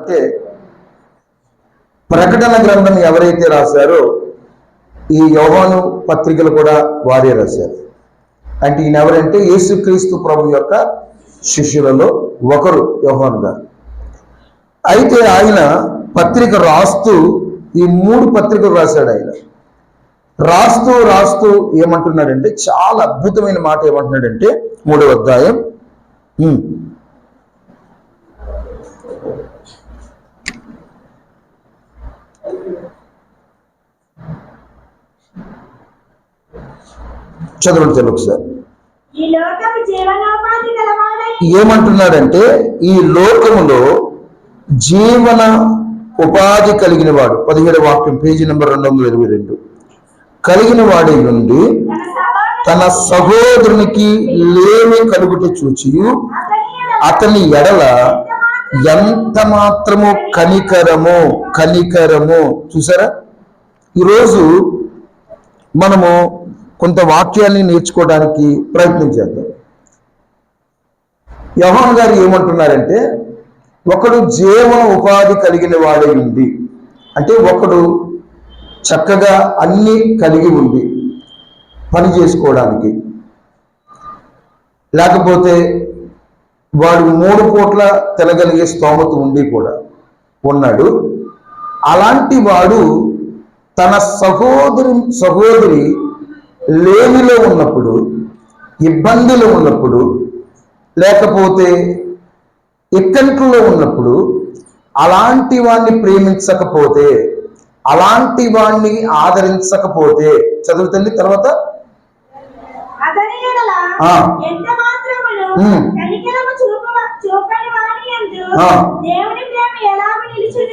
అంటే ప్రకటన గ్రంథం ఎవరైతే రాశారో ఈ యోహాను పత్రికలు కూడా వారే రాశారు. అంటే ఈయన ఎవరంటే యేసుక్రీస్తు ప్రభు యొక్క శిష్యులలో ఒకరు యోహాను గారు. అయితే ఆయన పత్రిక రాస్తూ ఈ 3 పత్రికలు రాశాడు. ఆయన రాస్తూ రాస్తూ ఏమంటున్నాడంటే చాలా అద్భుతమైన మాట ఏమంటున్నాడంటే 3వ అధ్యాయం చదవండి తెలుగు ఒకసారి. ఏమంటున్నాడంటే ఈ లోకములో జీవన ఉపాధి కలిగిన వాడు 17వ వాక్యం పేజీ నెంబర్ 222 కలిగిన వాడి నుండి తన సహోదరునికి లేమి కలుగుట చూచి అతని ఎడల ఎంత మాత్రము కనికరము చూసారా. ఈరోజు మనము కొంత వాక్యాన్ని నేర్చుకోవడానికి ప్రయత్నం చేద్దాం. యోహాను గారు ఏమంటున్నారంటే ఒకడు జీవన ఉపాధి కలిగిన వాడే ఉంది అంటే ఒకడు చక్కగా అన్ని కలిగి ఉంది పని చేసుకోవడానికి, లేకపోతే వాడు 3 పూట్ల తినగలిగే స్తోమత ఉండి కూడా ఉన్నాడు. అలాంటి వాడు తన సహోదరి లేమిలో ఉన్నప్పుడు, ఇబ్బందులు ఉన్నప్పుడు, లేకపోతే ఇక్కంట్లో ఉన్నప్పుడు అలాంటి వాడిని ప్రేమించకపోతే, అలాంటి వాడిని ఆదరించకపోతే చదువుతుంది తర్వాత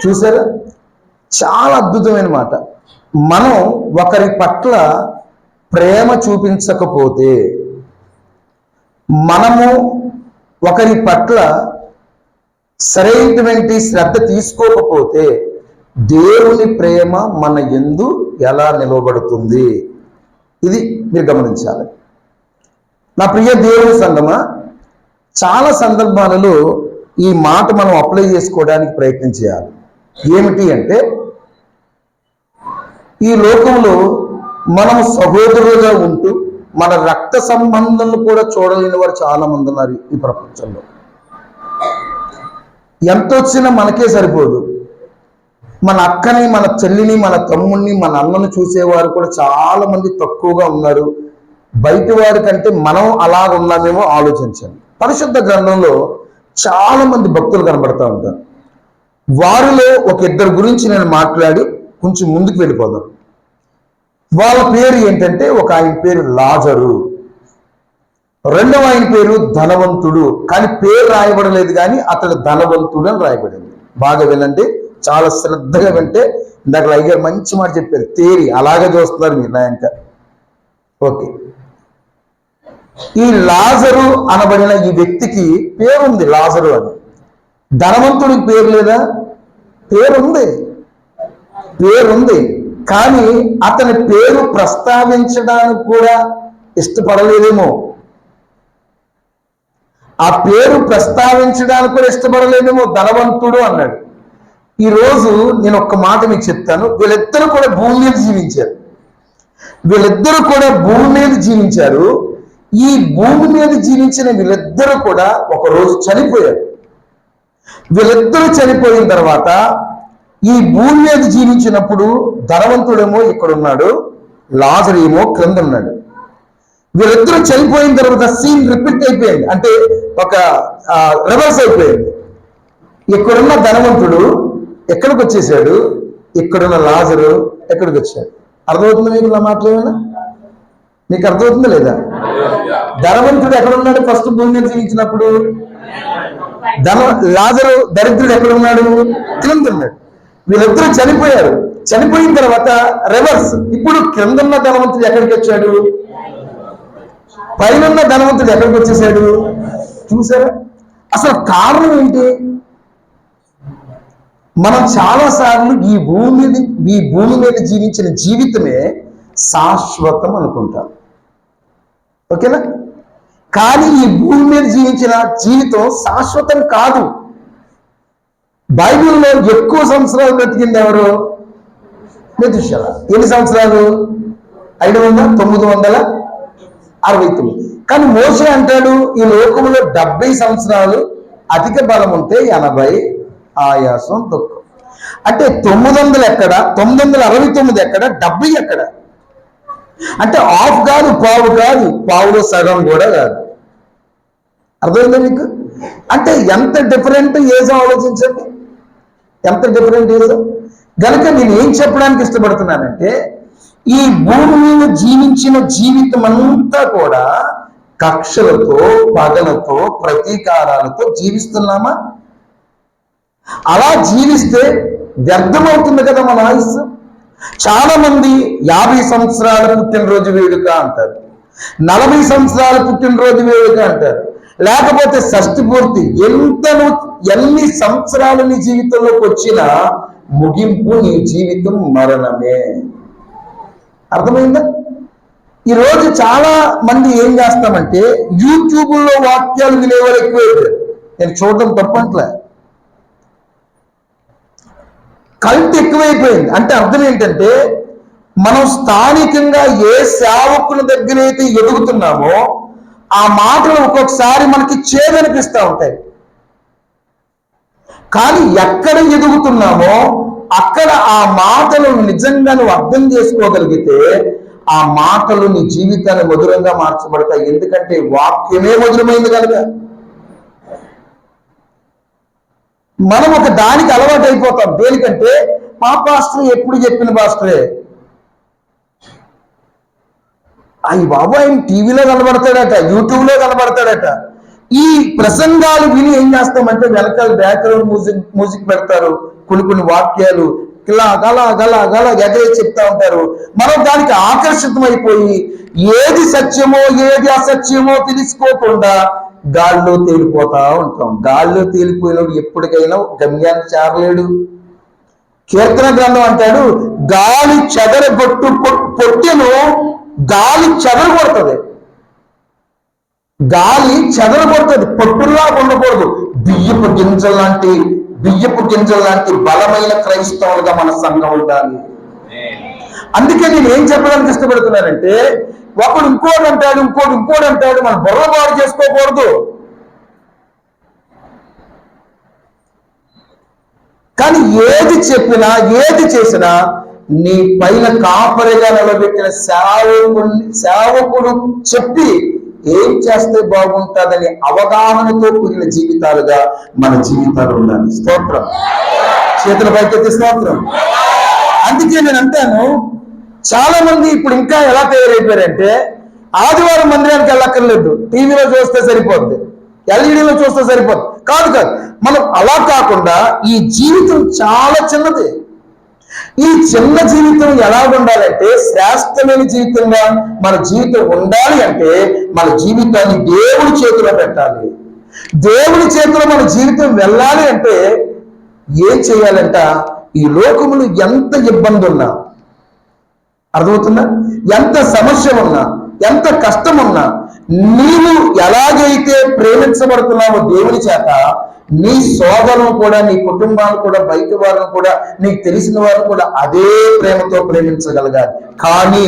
చూసారా. చాలా అద్భుతమైన మాట. మనం ఒకరి పట్ల ప్రేమ చూపించకపోతే, మనము ఒకరి పట్ల సరైనటువంటి శ్రద్ధ తీసుకోకపోతే దేవుని ప్రేమ మన యందు ఎలా నిలవబడుతుంది? ఇది మీరు గమనించాలి. నా ప్రియ దేవుని సంగమా, చాలా సందర్భాలలో ఈ మాట మనం అప్లై చేసుకోవడానికి ప్రయత్నం చేయాలి. ఏమిటి అంటే ఈ లోకంలో మనం సహోదరులుగా ఉంటూ మన రక్త సంబంధాలను కూడా చూడలేని వారు చాలా మంది ఉన్నారు ఈ ప్రపంచంలో. ఎంత వచ్చినా మనకే సరిపోదు. మన అక్కని, మన చెల్లిని, మన తమ్ముడిని, మన అన్నను చూసేవారు కూడా చాలా మంది తక్కువగా ఉన్నారు. బయట వారి కంటే మనం అలాగ ఉన్నామేమో ఆలోచించండి. పరిశుద్ధ గ్రంథంలో చాలా మంది భక్తులు కనబడతా ఉంటారు. వారిలో ఒక 2 గురించి నేను మాట్లాడి కొంచెం ముందుకు వెళ్ళిపోదాం. వాళ్ళ పేరు ఏంటంటే, ఒక ఆయన పేరు లాజరు, రెండవ ఆయన పేరు ధనవంతుడు. కానీ పేరు రాయబడలేదు, కానీ అతడు ధనవంతుడు అని రాయబడింది. బాగా వినండి, చాలా శ్రద్ధగా వింటే. ఇందాక అయ్యారు మంచి మాట చెప్పారు, తేరి అలాగే చూస్తున్నారు మీరు నా ఇంకా. ఓకే, ఈ లాజరు అనబడిన ఈ వ్యక్తికి పేరుంది, లాజరు అని. ధనవంతుడికి పేరు లేదా? పేరుంది. కానీ అతని పేరు ప్రస్తావించడానికి కూడా ఇష్టపడలేదేమో. ఆ పేరు ప్రస్తావించడానికి కూడా ఇష్టపడలేదేమో. ధనవంతుడు అన్నాడు. ఈరోజు నేను ఒక్క మాట మీకు చెప్తాను. వీళ్ళిద్దరూ కూడా భూమి మీద జీవించారు. ఈ భూమి మీద జీవించిన వీళ్ళిద్దరూ కూడా ఒకరోజు చనిపోయారు. వీళ్ళిద్దరూ చనిపోయిన తర్వాత ఈ భూమి మీద జీవించినప్పుడు ధనవంతుడేమో ఇక్కడున్నాడు, లాజరు ఏమో క్రింద ఉన్నాడు. వీళ్ళిద్దరూ చనిపోయిన తర్వాత సీన్ రిపీట్ అయిపోయింది, అంటే ఒక రివర్స్ అయిపోయింది. ఇక్కడున్న ధనవంతుడు ఎక్కడికి వచ్చేసాడు, ఇక్కడున్న లాజరు ఎక్కడికి వచ్చాడు. అర్థమవుతుంది మీకు నా మాటలు? ఏమైనా మీకు అర్థమవుతుందా లేదా? ధనవంతుడు ఎక్కడున్నాడు ఫస్ట్ భూమి మీద జీవించినప్పుడు? లాజరు దరిద్రుడు ఎక్కడున్నాడు? క్రింద ఉన్నాడు. వీళ్ళిద్దరూ చనిపోయారు. చనిపోయిన తర్వాత రివర్స్. ఇప్పుడు క్రిందన్న ధనవంతుడు ఎక్కడికి వచ్చాడు? పైన ధనవంతుడు ఎక్కడికి వచ్చేసాడు? చూసారా? అసలు కారణం ఏంటి? మనం చాలాసార్లు ఈ భూమి మీద జీవించిన జీవితమే శాశ్వతం అనుకుంటాం. ఓకేనా? కానీ ఈ భూమి మీద జీవించిన జీవితం శాశ్వతం కాదు. బైబిల్లో ఎక్కువ సంవత్సరాలు బ్రతికింది ఎవరు? మెతుషెల. ఎన్ని సంవత్సరాలు? 969. కానీ మోషే అంటాడు ఈ లోకంలో 70 సంవత్సరాలు అధిక బలం ఉంటే 80 ఆయాసం దుఃఖం. అంటే 900 ఎక్కడ, 969 ఎక్కడ, 70 ఎక్కడ? అంటే హాఫ్ కాదు, పావు కాదు, పావులో సగం కూడా కాదు. అర్థమైందా మీకు? అంటే ఎంత డిఫరెంట్ ఏజ్ ఆలోచించండి, ఎంత డిఫరెంట్ ఏజ్. కనుక నేను ఏం చెప్పడానికి ఇష్టపడుతున్నానంటే ఈ భూమి మీద జీవించిన జీవితం అంతా కూడా కక్షలతో, పగలతో, ప్రతీకారాలతో జీవిస్తున్నామా? అలా జీవిస్తే వ్యర్థమవుతుంది కదా మన ఆయుస్సు. చాలా మంది 50 సంవత్సరాల పుట్టినరోజు వేడుక అంటారు, 40 సంవత్సరాల పుట్టినరోజు వేడుక అంటారు, లేకపోతే షష్ఠి పూర్తి. ఎన్ని సంవత్సరాలు నీ జీవితంలోకి వచ్చినా ముగింపు నీ జీవితం మరణమే. అర్థమైందా? ఈరోజు చాలా మంది ఏం చేస్తామంటే యూట్యూబ్లో వాక్యాలు వినేవారు ఎక్కువైపోయారు. నేను చూడడం తప్పట్లే, కల్ట్ ఎక్కువైపోయింది. అంటే అర్థం ఏంటంటే మనం స్థానికంగా ఏ సేవకుల దగ్గర అయితే ఎదుగుతున్నామో ఆ మాటలు ఒక్కొక్కసారి మనకి చేదనిపిస్తూ ఉంటాయి. కానీ ఎక్కడ ఎదుగుతున్నామో అక్కడ ఆ మాటలు నిజంగా నువ్వు అర్థం చేసుకోగలిగితే ఆ మాటలు నీ జీవితాన్ని మధురంగా మార్చబడతాయి. ఎందుకంటే వాక్యమే మధురమైంది కనుక. మనం ఒక దానికి అలవాటు అయిపోతాం. దేనికంటే మా పాస్టర్ ఎప్పుడు చెప్పిన పాస్టరే, అయ్యి బాబు ఆయన టీవీలో కనబడతాడట, యూట్యూబ్లో కనబడతాడట. ఈ ప్రసంగాలు విని ఏం చేస్తామంటే వెనకాల బ్యాక్గ్రౌండ్ మ్యూజిక్ పెడతారు, కొన్ని వాక్యాలు ఇలా గల గల గల ఎగరే చెప్తా ఉంటారు. మనం దానికి ఆకర్షితమైపోయి ఏది సత్యమో ఏది అసత్యమో తెలుసుకోకుండా గాల్లో తేలిపోతా ఉంటాం. గాల్లో తేలిపోయినప్పుడు ఎప్పటికైనా గమ్యాన్ని చేరలేడు. కీర్తన గ్రంథం అంటాడు గాలి చెదరగొట్టు పొట్టెను గాలి చెదరగొడుతుంది, గాలి చెదరగొడుతుంది, పొట్టులా ఉండకూడదు. బియ్యపు గింజల లాంటి బలమైన క్రైస్తవులుగా మన సంఘం ఉండాలి. అందుకే నేను ఏం చెప్పడానికి ఇష్టపడుతున్నానంటే ఒకడు ఇంకోటి అంటాడు, ఇంకోటి అంటాడు, మన బుర్ర బాగు చేసుకోకూడదు. కానీ ఏది చెప్పినా ఏది చేసినా నీ పైన కాపరిగా నిలబెట్టిన సేవకుడు చెప్పి ఏం చేస్తే బాగుంటుందని అవగాహనతో కూడిన జీవితాలుగా మన జీవితాలు ఉండాలి. స్తోత్రం. చేతుల పైకెత్తి స్తోత్రం. అందుకే నేను అంటాను చాలా మంది ఇప్పుడు ఇంకా ఎలా తయారైపోయారంటే ఆదివారం మందిరానికి వెళ్ళక్కర్లేదు, టీవీలో చూస్తే సరిపోద్ది, ఎల్ఈడీలో చూస్తే సరిపోద్ది. కాదు, మనం అలా కాకుండా ఈ జీవితం చాలా చిన్నది. ఈ చిన్న జీవితం ఎలా ఉండాలంటే శ్రేష్టమైన జీవితంగా మన జీవితం ఉండాలి. అంటే మన జీవితాన్ని దేవుడి చేతిలో పెట్టాలి. దేవుడి చేతిలో మన జీవితం వెళ్ళాలి అంటే ఏం చేయాలంట? ఈ లోకములు ఎంత ఇబ్బంది ఉన్నా, అర్థమవుతుందా, ఎంత సమస్య ఉన్నా, ఎంత కష్టం ఉన్నా, నీవు ఎలాగైతే ప్రేమించబడుతున్నావో దేవుని చేత నీ సోదరులను కూడా, నీ కుటుంబాలను కూడా, బయట వారిని కూడా, నీకు తెలిసిన వారిని కూడా అదే ప్రేమతో ప్రేమించగలగాలి. కానీ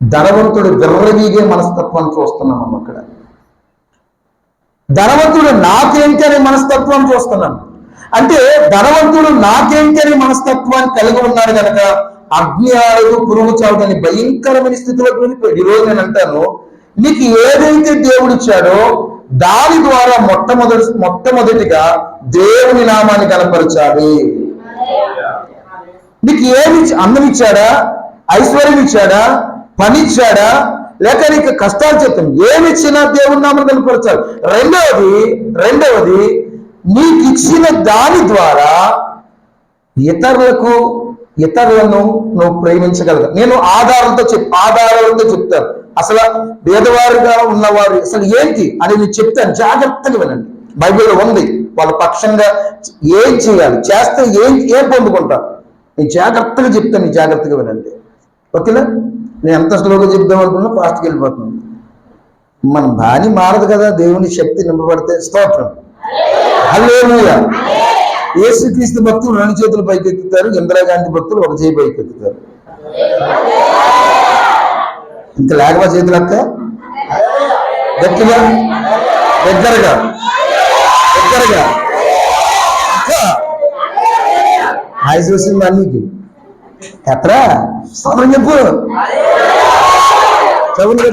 ధనవంతుడు విర్రవీగే మనస్తత్వాన్ని చూస్తున్నాం అక్కడ. ధనవంతుడు నాకేంటి అనే మనస్తత్వం చూస్తున్నాం. అంటే ధనవంతుడు నాకేంటి అనే మనస్తత్వాన్ని కలిగి ఉన్నాడు కనుక అగ్ని ఆడదు, పురుగు చావుదని భయంకరమైన స్థితిలోకి వెళ్ళిపోయాడు. ఈరోజు నేను అంటాను, నీకు ఏదైతే దేవుడిచ్చాడో దాని ద్వారా మొట్టమొదటిగా దేవుని నామాన్ని కనపరచాలి. నీకు ఏమి అందం ఇచ్చాడా, ఐశ్వర్యం ఇచ్చాడా, పని ఇచ్చాడా, లేక నీకు కష్టాలు చెప్తాం, ఏమి ఇచ్చినా దేవుని నామాన్ని కనపరచాలి. రెండవది నీకు ఇచ్చిన దాని ద్వారా ఇతరులను నువ్వు ప్రేమించగలగా. నేను ఆధారాలతో చెప్తాను. అసలు పేదవారుగా ఉన్నవారు అసలు ఏంటి అని నేను చెప్తాను, జాగ్రత్తగా వినండి. బైబిల్లో ఉంది వాళ్ళ పక్షంగా ఏం చేయాలి, చేస్తే ఏం పొందుకుంటారు. నేను జాగ్రత్తగా చెప్తాను, జాగ్రత్తగా వినండి. ఓకేనా? నేను ఎంత స్లోగా చెప్దాం అనుకున్నా ఫాస్ట్కి వెళ్ళిపోతున్నాను. మన బాని మారదు కదా, దేవుని శక్తి నింపబడితే. స్తోత్రం. హల్లెలూయా. యేసుక్రీస్తు భక్తులు 2 చేతులు పైకెత్తుతారు, ఇందిరాగాంధీ భక్తులు 1 చేయి పైకెత్తుతారు. ఇంకా లేకపోతే చేతులు అక్క గట్టిగా దగ్గరగా దగ్గరగా హాయి చూసింది అన్నికి ఎత్తరా సమరం చెప్పు చదువు.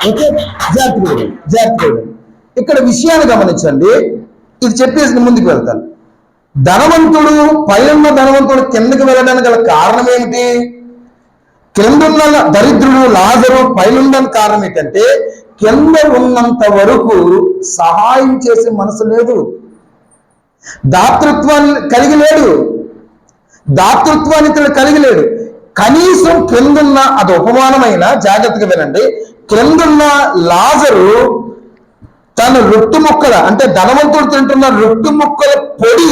ఓకే, జాగ్రత్త. ఇక్కడ విషయాన్ని గమనించండి, ఇది చెప్పేసి ముందుకు వెళ్తాను. ధనవంతుడు పైన ధనవంతుడు కిందకి వెళ్ళడానికి గల కారణం ఏమిటి? కిందున్న దరిద్రుడు లాజరు పైన కారణం ఏంటంటే కింద ఉన్నంత వరకు సహాయం చేసే మనసు లేదు, దాతృత్వాన్ని కలిగి లేడు, దాతృత్వాన్ని కలిగి లేడు. కనీసం కిందున్న, అది ఉపమానమైన, జాగ్రత్తగా వినండి, కిందున్న లాజరు తన రొట్టు ముక్కల, అంటే ధనవంతుడు తింటున్న రొట్టు ముక్కల పొడి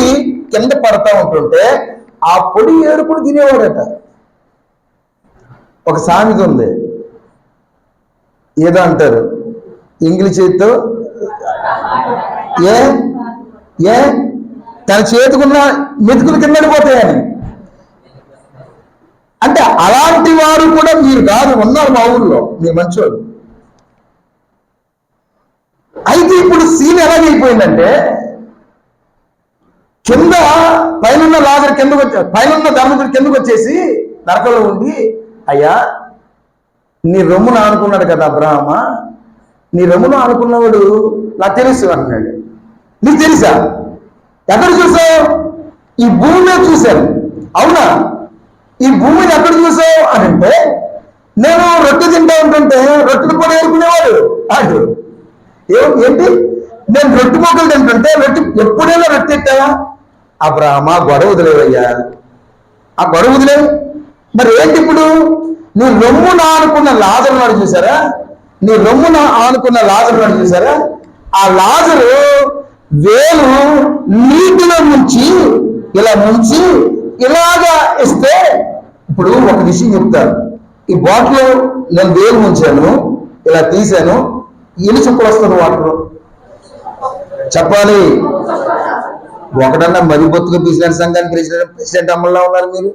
కింద పడతా ఉంటుంటే ఆ పొడి ఏడుపుడు తినేవాడట. ఒక సామెత ఉంది, ఏదో అంటారు ఇంగ్లీష్ చేతితో, ఏ తన చేతికున్న మెతుకులు కింద పడిపోతాయని. అంటే అలాంటి వారు కూడా మీరు కాదు, ఉన్నారు మా ఊళ్ళో, మీరు మంచోళ్ళు. అయితే ఇప్పుడు సీన్ ఎలాగైపోయిందంటే కింద పైన లాజరు కిందకు వచ్చి, పైన ధర్మకుడు కిందకు వచ్చేసి నరకంలో ఉండి, అయ్యా నీ రొమ్మును ఆనుకున్నాడు కదా అబ్రహామ, నీ రొమ్మును ఆనుకున్నవాడు నాకు తెలుసు అంటున్నాడు. నీకు తెలుసా? ఎక్కడ చూసావు? ఈ భూమి మీద చూశాను. అవునా? ఈ భూమిని ఎక్కడ చూసావు అని అంటే, నేను రొట్టె తింటా ఉంటుంటే రొట్టెలు కూడా ఏరుకునేవాడు ఆడు. ఏంటి? నేను రొట్టె మొక్కలు తింటుంటే రొట్టె ఎప్పుడైనా రొట్టె ఎట్టావా? అబ్రహామా గొడవ వదిలేవయ్యా, ఆ గొడవ వదిలేవు. మరి ఏంటి ఇప్పుడు? నీ రొమ్మున ఆనుకున్న లాజరు నాడు చూసారా? నీ రొమ్మున ఆనుకున్న లాజరు నాడు చూసారా? ఆ లాజరు వేలు నీటిలో ముంచి ఇలా ముంచి ఇలాగా ఇస్తే, ఇప్పుడు ఒక విషయం చెప్తారు, ఈ బాటిల్ నేను వేలు ముంచాను, ఇలా తీసాను, ఎన్ని చుక్కలు వస్తుంది వాటర్ చెప్పాలి? ఒకటన్నా మరి బొత్తుగా ప్రెసిడెంట్ సంఘానికి ప్రెసిడెంట్ అమ్మలా ఉన్నారు మీరు.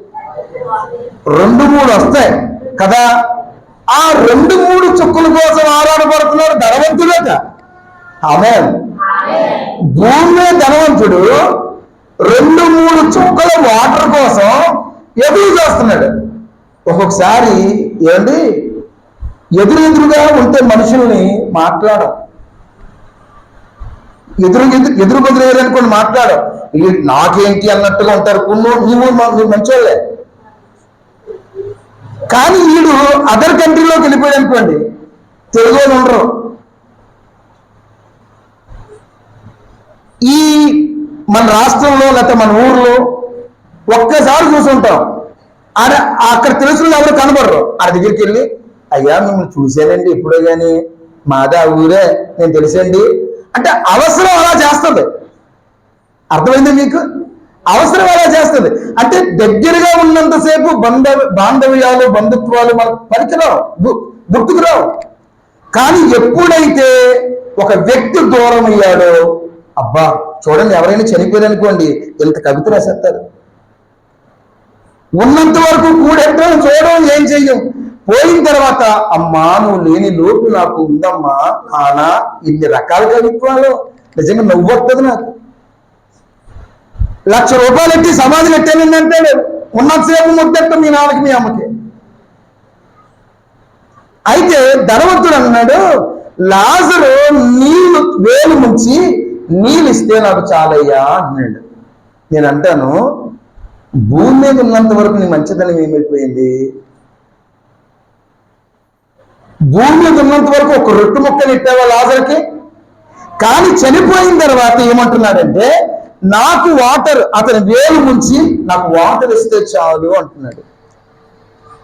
2-3 వస్తాయి కదా. ఆ 2-3 చుక్కల కోసం ఆరాటపడుతున్నారు ధనవంతుడట. ఆమె భూమి ధనవంతుడు 2-3 చుక్కల వాటర్ కోసం ఎదురు చేస్తున్నాడు. ఒక్కొక్కసారి ఏమండి, ఎదురుగా ఉంటే మనుషుల్ని మాట్లాడం, ఎదురు బదులేరనుకోండి మాట్లాడం, నాకేంటి అన్నట్టుగా ఉంటారు. నువ్వు మంచోళ్ళే, కానీ వీడు అదర్ కంట్రీలోకి వెళ్ళిపోయాడు అనుకోండి, తెలుగు వాళ్ళు ఉండరు. ఈ మన రాష్ట్రంలో లేకపోతే మన ఊర్లో ఒక్కసారి చూసుంటాం, అక్కడ తెలుసుకుని ఎవరు కనబడరు. ఆ దగ్గరికి వెళ్ళి, అయ్యా మిమ్మల్ని చూశానండి ఎప్పుడో కానీ, మాది ఆ ఊరే, నేను తెలుసండి అంటే అవసరం అలా చేస్తుంది. అర్థమైంది మీకు? అవసరం అలా చేస్తుంది. అంటే దగ్గరగా ఉన్నంతసేపు బాంధవ్యాలు బంధుత్వాలు మనకు పనికిరావు, గుర్తుకురావు. కానీ ఎప్పుడైతే ఒక వ్యక్తి దూరం అయ్యాడో, అబ్బా చూడండి, ఎవరైనా చనిపోయారనుకోండి ఇంత కవిత రాసేస్తారు. ఉన్నంత వరకు కూడెట్టడం చూడడం ఏం చెయ్యం, పోయిన తర్వాత అమ్మా నువ్వు లేని లోపు నాకు ఉందమ్మా నానా, ఇన్ని రకాల కవిత్వాలు, నిజంగా నవ్వు వస్తుంది నాకు. 1,00,000 రూపాయలు ఎట్టి సమాధి పెట్టానంటే ఉన్నంతసేపు ముద్దెట్ట మీ నాన్నకి మీ అమ్మకి. అయితే ధనవంతుడు అన్నాడు, లాజరు నీళ్లు వేలు ముంచి నీళ్ళు ఇస్తే నాకు చాలయ్యా అన్నాడు. నేను అంటాను, భూమి మీద ఉన్నంత వరకు నీ మంచిదనం ఏమైపోయింది? భూమి మీద ఉన్నంత వరకు ఒక రొట్టు ముక్కలు ఇట్టావా లాజర్కి? కానీ చనిపోయిన తర్వాత ఏమంటున్నాడంటే, నాకు వాటర్, అతని వేలు ముంచి నాకు వాటర్ ఇస్తే చాలు అంటున్నాడు.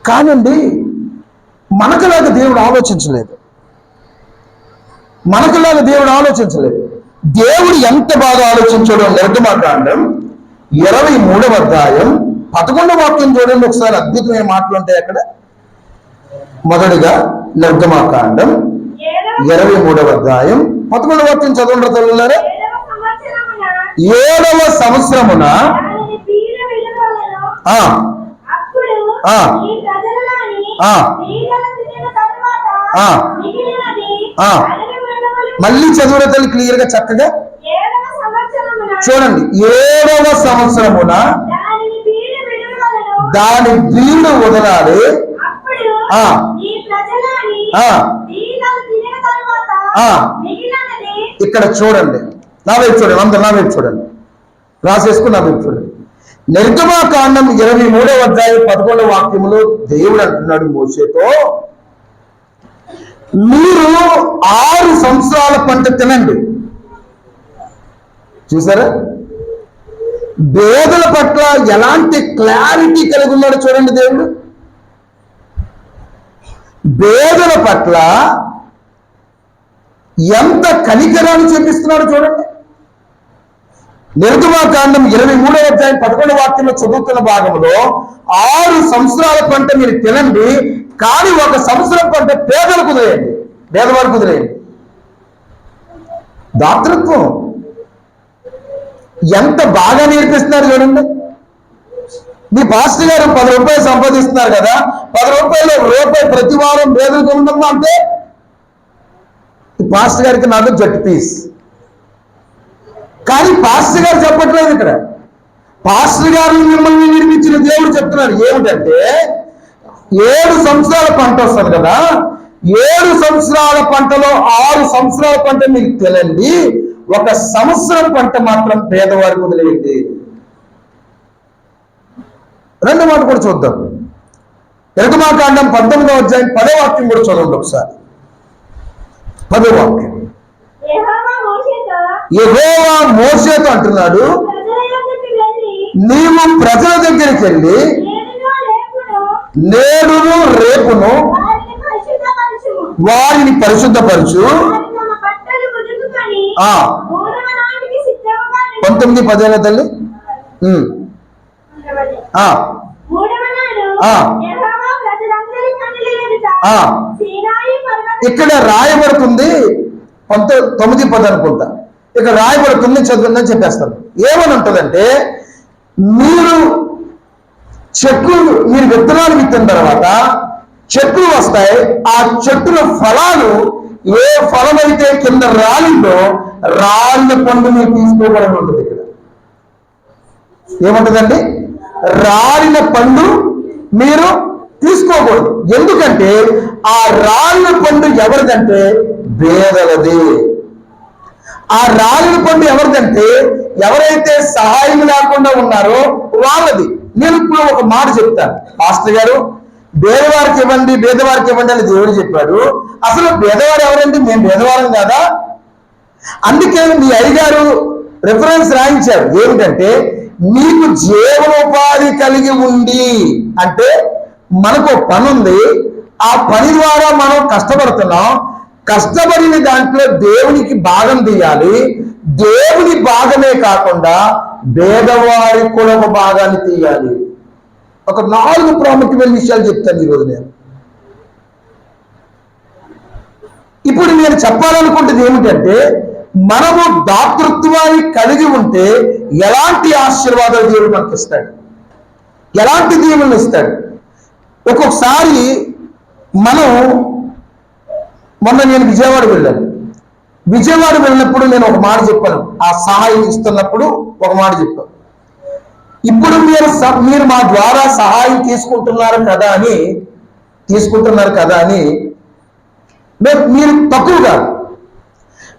కానండి మనకులాగా దేవుడు ఆలోచించలేదు, మనకులాగా దేవుడు ఆలోచించలేదు. దేవుడు ఎంత బాగా ఆలోచించాడో నిర్గమకాండం 23వ అధ్యాయం 11వ వాక్యం చూడండి ఒకసారి. అద్భుతమైన మాటలు ఉంటాయి అక్కడ. మొదటిగా నిర్గమకాండం 23వ అధ్యాయం 11వ వాక్యం చదవండి తల్లులారా. 7వ సంవత్సరమున దానిని పీడ విడువలెను. ఆ అప్పుడు ఆ. ఈ ప్రజలలోని ఆ. పీడలు తినిన తరువాత ఆ. మిగిలినది ఆ. అడవి మృగములు. మళ్ళీ చదువుల తల్లి క్లియర్ గా చక్కగా 7వ సంవత్సరమున చూడండి. 7వ సంవత్సరమున దానిని పీడ విడువలెను. దాని బీడు వదలాలి. అప్పుడు ఆ. ఈ ప్రజలోని ఆ. పీడలు తినిన తరువాత ఆ. మిగిలినది. ఇక్కడ చూడండి, నా వైపు చూడండి, అందరు నా వైపు చూడండి, రాసేసుకుని నా వైపు చూడండి. నిర్గమాకాండం 23వ అధ్యాయం 11వ వాక్యములో దేవుడు అంటున్నాడు మోషేతో, మీరు 6 సంవత్సరాల పంట తినండి. చూసారా, పేదల పట్ల ఎలాంటి క్లారిటీ కలిగి ఉన్నాడు చూడండి దేవుడు. పేదల పట్ల ఎంత కనికరాన్ని చూపిస్తున్నాడు చూడండి. నిర్గమాకాండం 23వ అధ్యాయం 11వ వాక్యంలో చదువుతున్న భాగంలో 6 సంవత్సరాల పంట మీరు తినండి, కానీ 1 సంవత్సరం పంట పేదలకు కుదిరేయండి, పేదవారికి కుదిరేయండి. దాతృత్వం ఎంత బాగా నేర్పిస్తున్నారు చూడండి. మీ పాస్టర్ గారు 10 రూపాయలు సంపాదిస్తున్నారు కదా, 10 రూపాయలు రూపాయి ప్రతి వారం పేదలకు ఉందమ్మా అంటే పాస్టర్ గారికి నాకు జట్టు పీస్. కానీ పాస్టర్ గారు చెప్పట్లేదు ఇక్కడ. పాస్టర్ గారిని మిమ్మల్ని నిర్మించిన దేవుడు చెప్తున్నాడు ఏమిటంటే, 7 సంవత్సరాల పంట వస్తుంది కదా, 7 సంవత్సరాల పంటలో 6 సంవత్సరాల పంట మీకు తినండి, 1 సంవత్సరం పంట మాత్రం పేదవారికి వదిలేయండి. రెండో మాట కూడా చూద్దాం. నిర్గమాకాండం 19వ అధ్యాయం 10వ వాక్యం కూడా చూడండి ఒకసారి. 10వ వాక్యం. యెహోవా మోషేతో, యెహోవా మోషేతో అంటున్నాడు, ప్రజల యొద్దకు వెళ్ళి నీవు ప్రజల దగ్గరికి వెళ్ళి నేడును రేపును వారిని పరిశుద్ధపరచుము. వారిని పరిశుద్ధపరచు. వారు తమ బట్టలు ఉదుకుకొని ఆ 3వ నాటికి సిద్ధముగా 19:15 తల్లి. ఆ 3వ నాడు ఆ. యెహోవా ప్రజలందరి కన్నుల ఎదుట ఆ. సీనాయి పర్వతం ఇక్కడ రాయబడుతుంది 9:10 అనుకుంటా. ఇక్కడ రాయబడుతుంది, చదువుతుందని చెప్పేస్తాను. ఏమని ఉంటుందంటే, మీరు విత్తనాలు విత్తిన తర్వాత చెట్లు వస్తాయి, ఆ చెట్టుల ఫలాలు ఏ ఫలమైతే కింద రాలిందో రాళ్ళ పండు మీరు తీసుకోవడం ఉంటుంది. ఇక్కడ ఏముంటుందండి, రాలిన పండు మీరు తీసుకోకూడదు. ఎందుకంటే ఆ రాలిన పండు ఎవరిదంటే పేదలది. ఆ రాలిన పండు ఎవరిదంటే ఎవరైతే సహాయం లేకుండా ఉన్నారో వాళ్ళది. నేను ఇప్పుడు ఒక మాట చెప్తాను. పాస్టర్ గారు పేదవారికి ఇవ్వండి, పేదవారికి ఇవ్వండి అని దేవుడు చెప్పాడు. అసలు పేదవారు ఎవరండి? మేము పేదవారం కాదా? అందుకే మీ అయ్యగారు రిఫరెన్స్ రాయించారు. ఏమిటంటే, మీకు జీవనోపాధి కలిగి ఉంది అంటే మనకు పని ఉంది, ఆ పని ద్వారా మనం కష్టపడుతున్నాం, కష్టపడిన దాంట్లో దేవునికి భాగం తీయాలి. దేవుని భాగమే కాకుండా పేదవారి కూడా ఒక భాగాన్ని తీయాలి. ఒక 4 ప్రాముఖ్యమైన విషయాలు చెప్తాను ఈరోజు నేను. ఇప్పుడు నేను చెప్పాలనుకుంటుంది ఏమిటంటే, మనము దాతృత్వాన్ని కలిగి ఉంటే ఎలాంటి ఆశీర్వాదాలు దేవుడు మనకి ఇస్తాడు, ఎలాంటి దీవెనలు ఇస్తాడు. ఒక్కొక్కసారి మొన్న నేను విజయవాడ వెళ్ళాను. విజయవాడ వెళ్ళినప్పుడు నేను ఒక మాట చెప్పాను. ఆ సహాయం ఇస్తున్నప్పుడు ఒక మాట చెప్పాను. ఇప్పుడు మీరు మా ద్వారా సహాయం తీసుకుంటున్నారు కదా అని మీరు తక్కువ కాదు,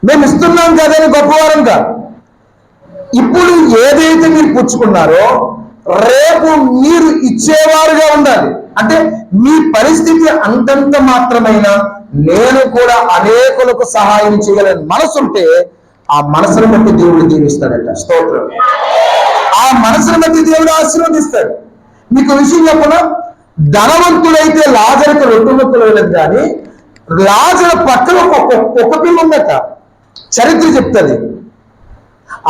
మేము ఇస్తున్నాం కదా అని గొప్పవారం కాదు. ఇప్పుడు ఏదైతే మీరు పుచ్చుకున్నారో రేపు మీరు ఇచ్చేవారుగా ఉండాలి. అంటే మీ పరిస్థితి అంతంత మాత్రమైనా నేను కూడా అనేకులకు సహాయం చేయగలని మనసుంటే ఆ మనసును బట్టి దేవుడు దీవిస్తాడట. స్తోత్రం. ఆ మనసును బట్టి దేవుడు ఆశీర్వదిస్తాడు. మీకు విషయం చెప్పనా, ధనవంతుడైతే లాజరుకు 2 ముక్కలు వెళ్ళదు, కానీ లాజరు పక్కన ఒక పిల్ల ఉందట. చరిత్ర చెప్తుంది.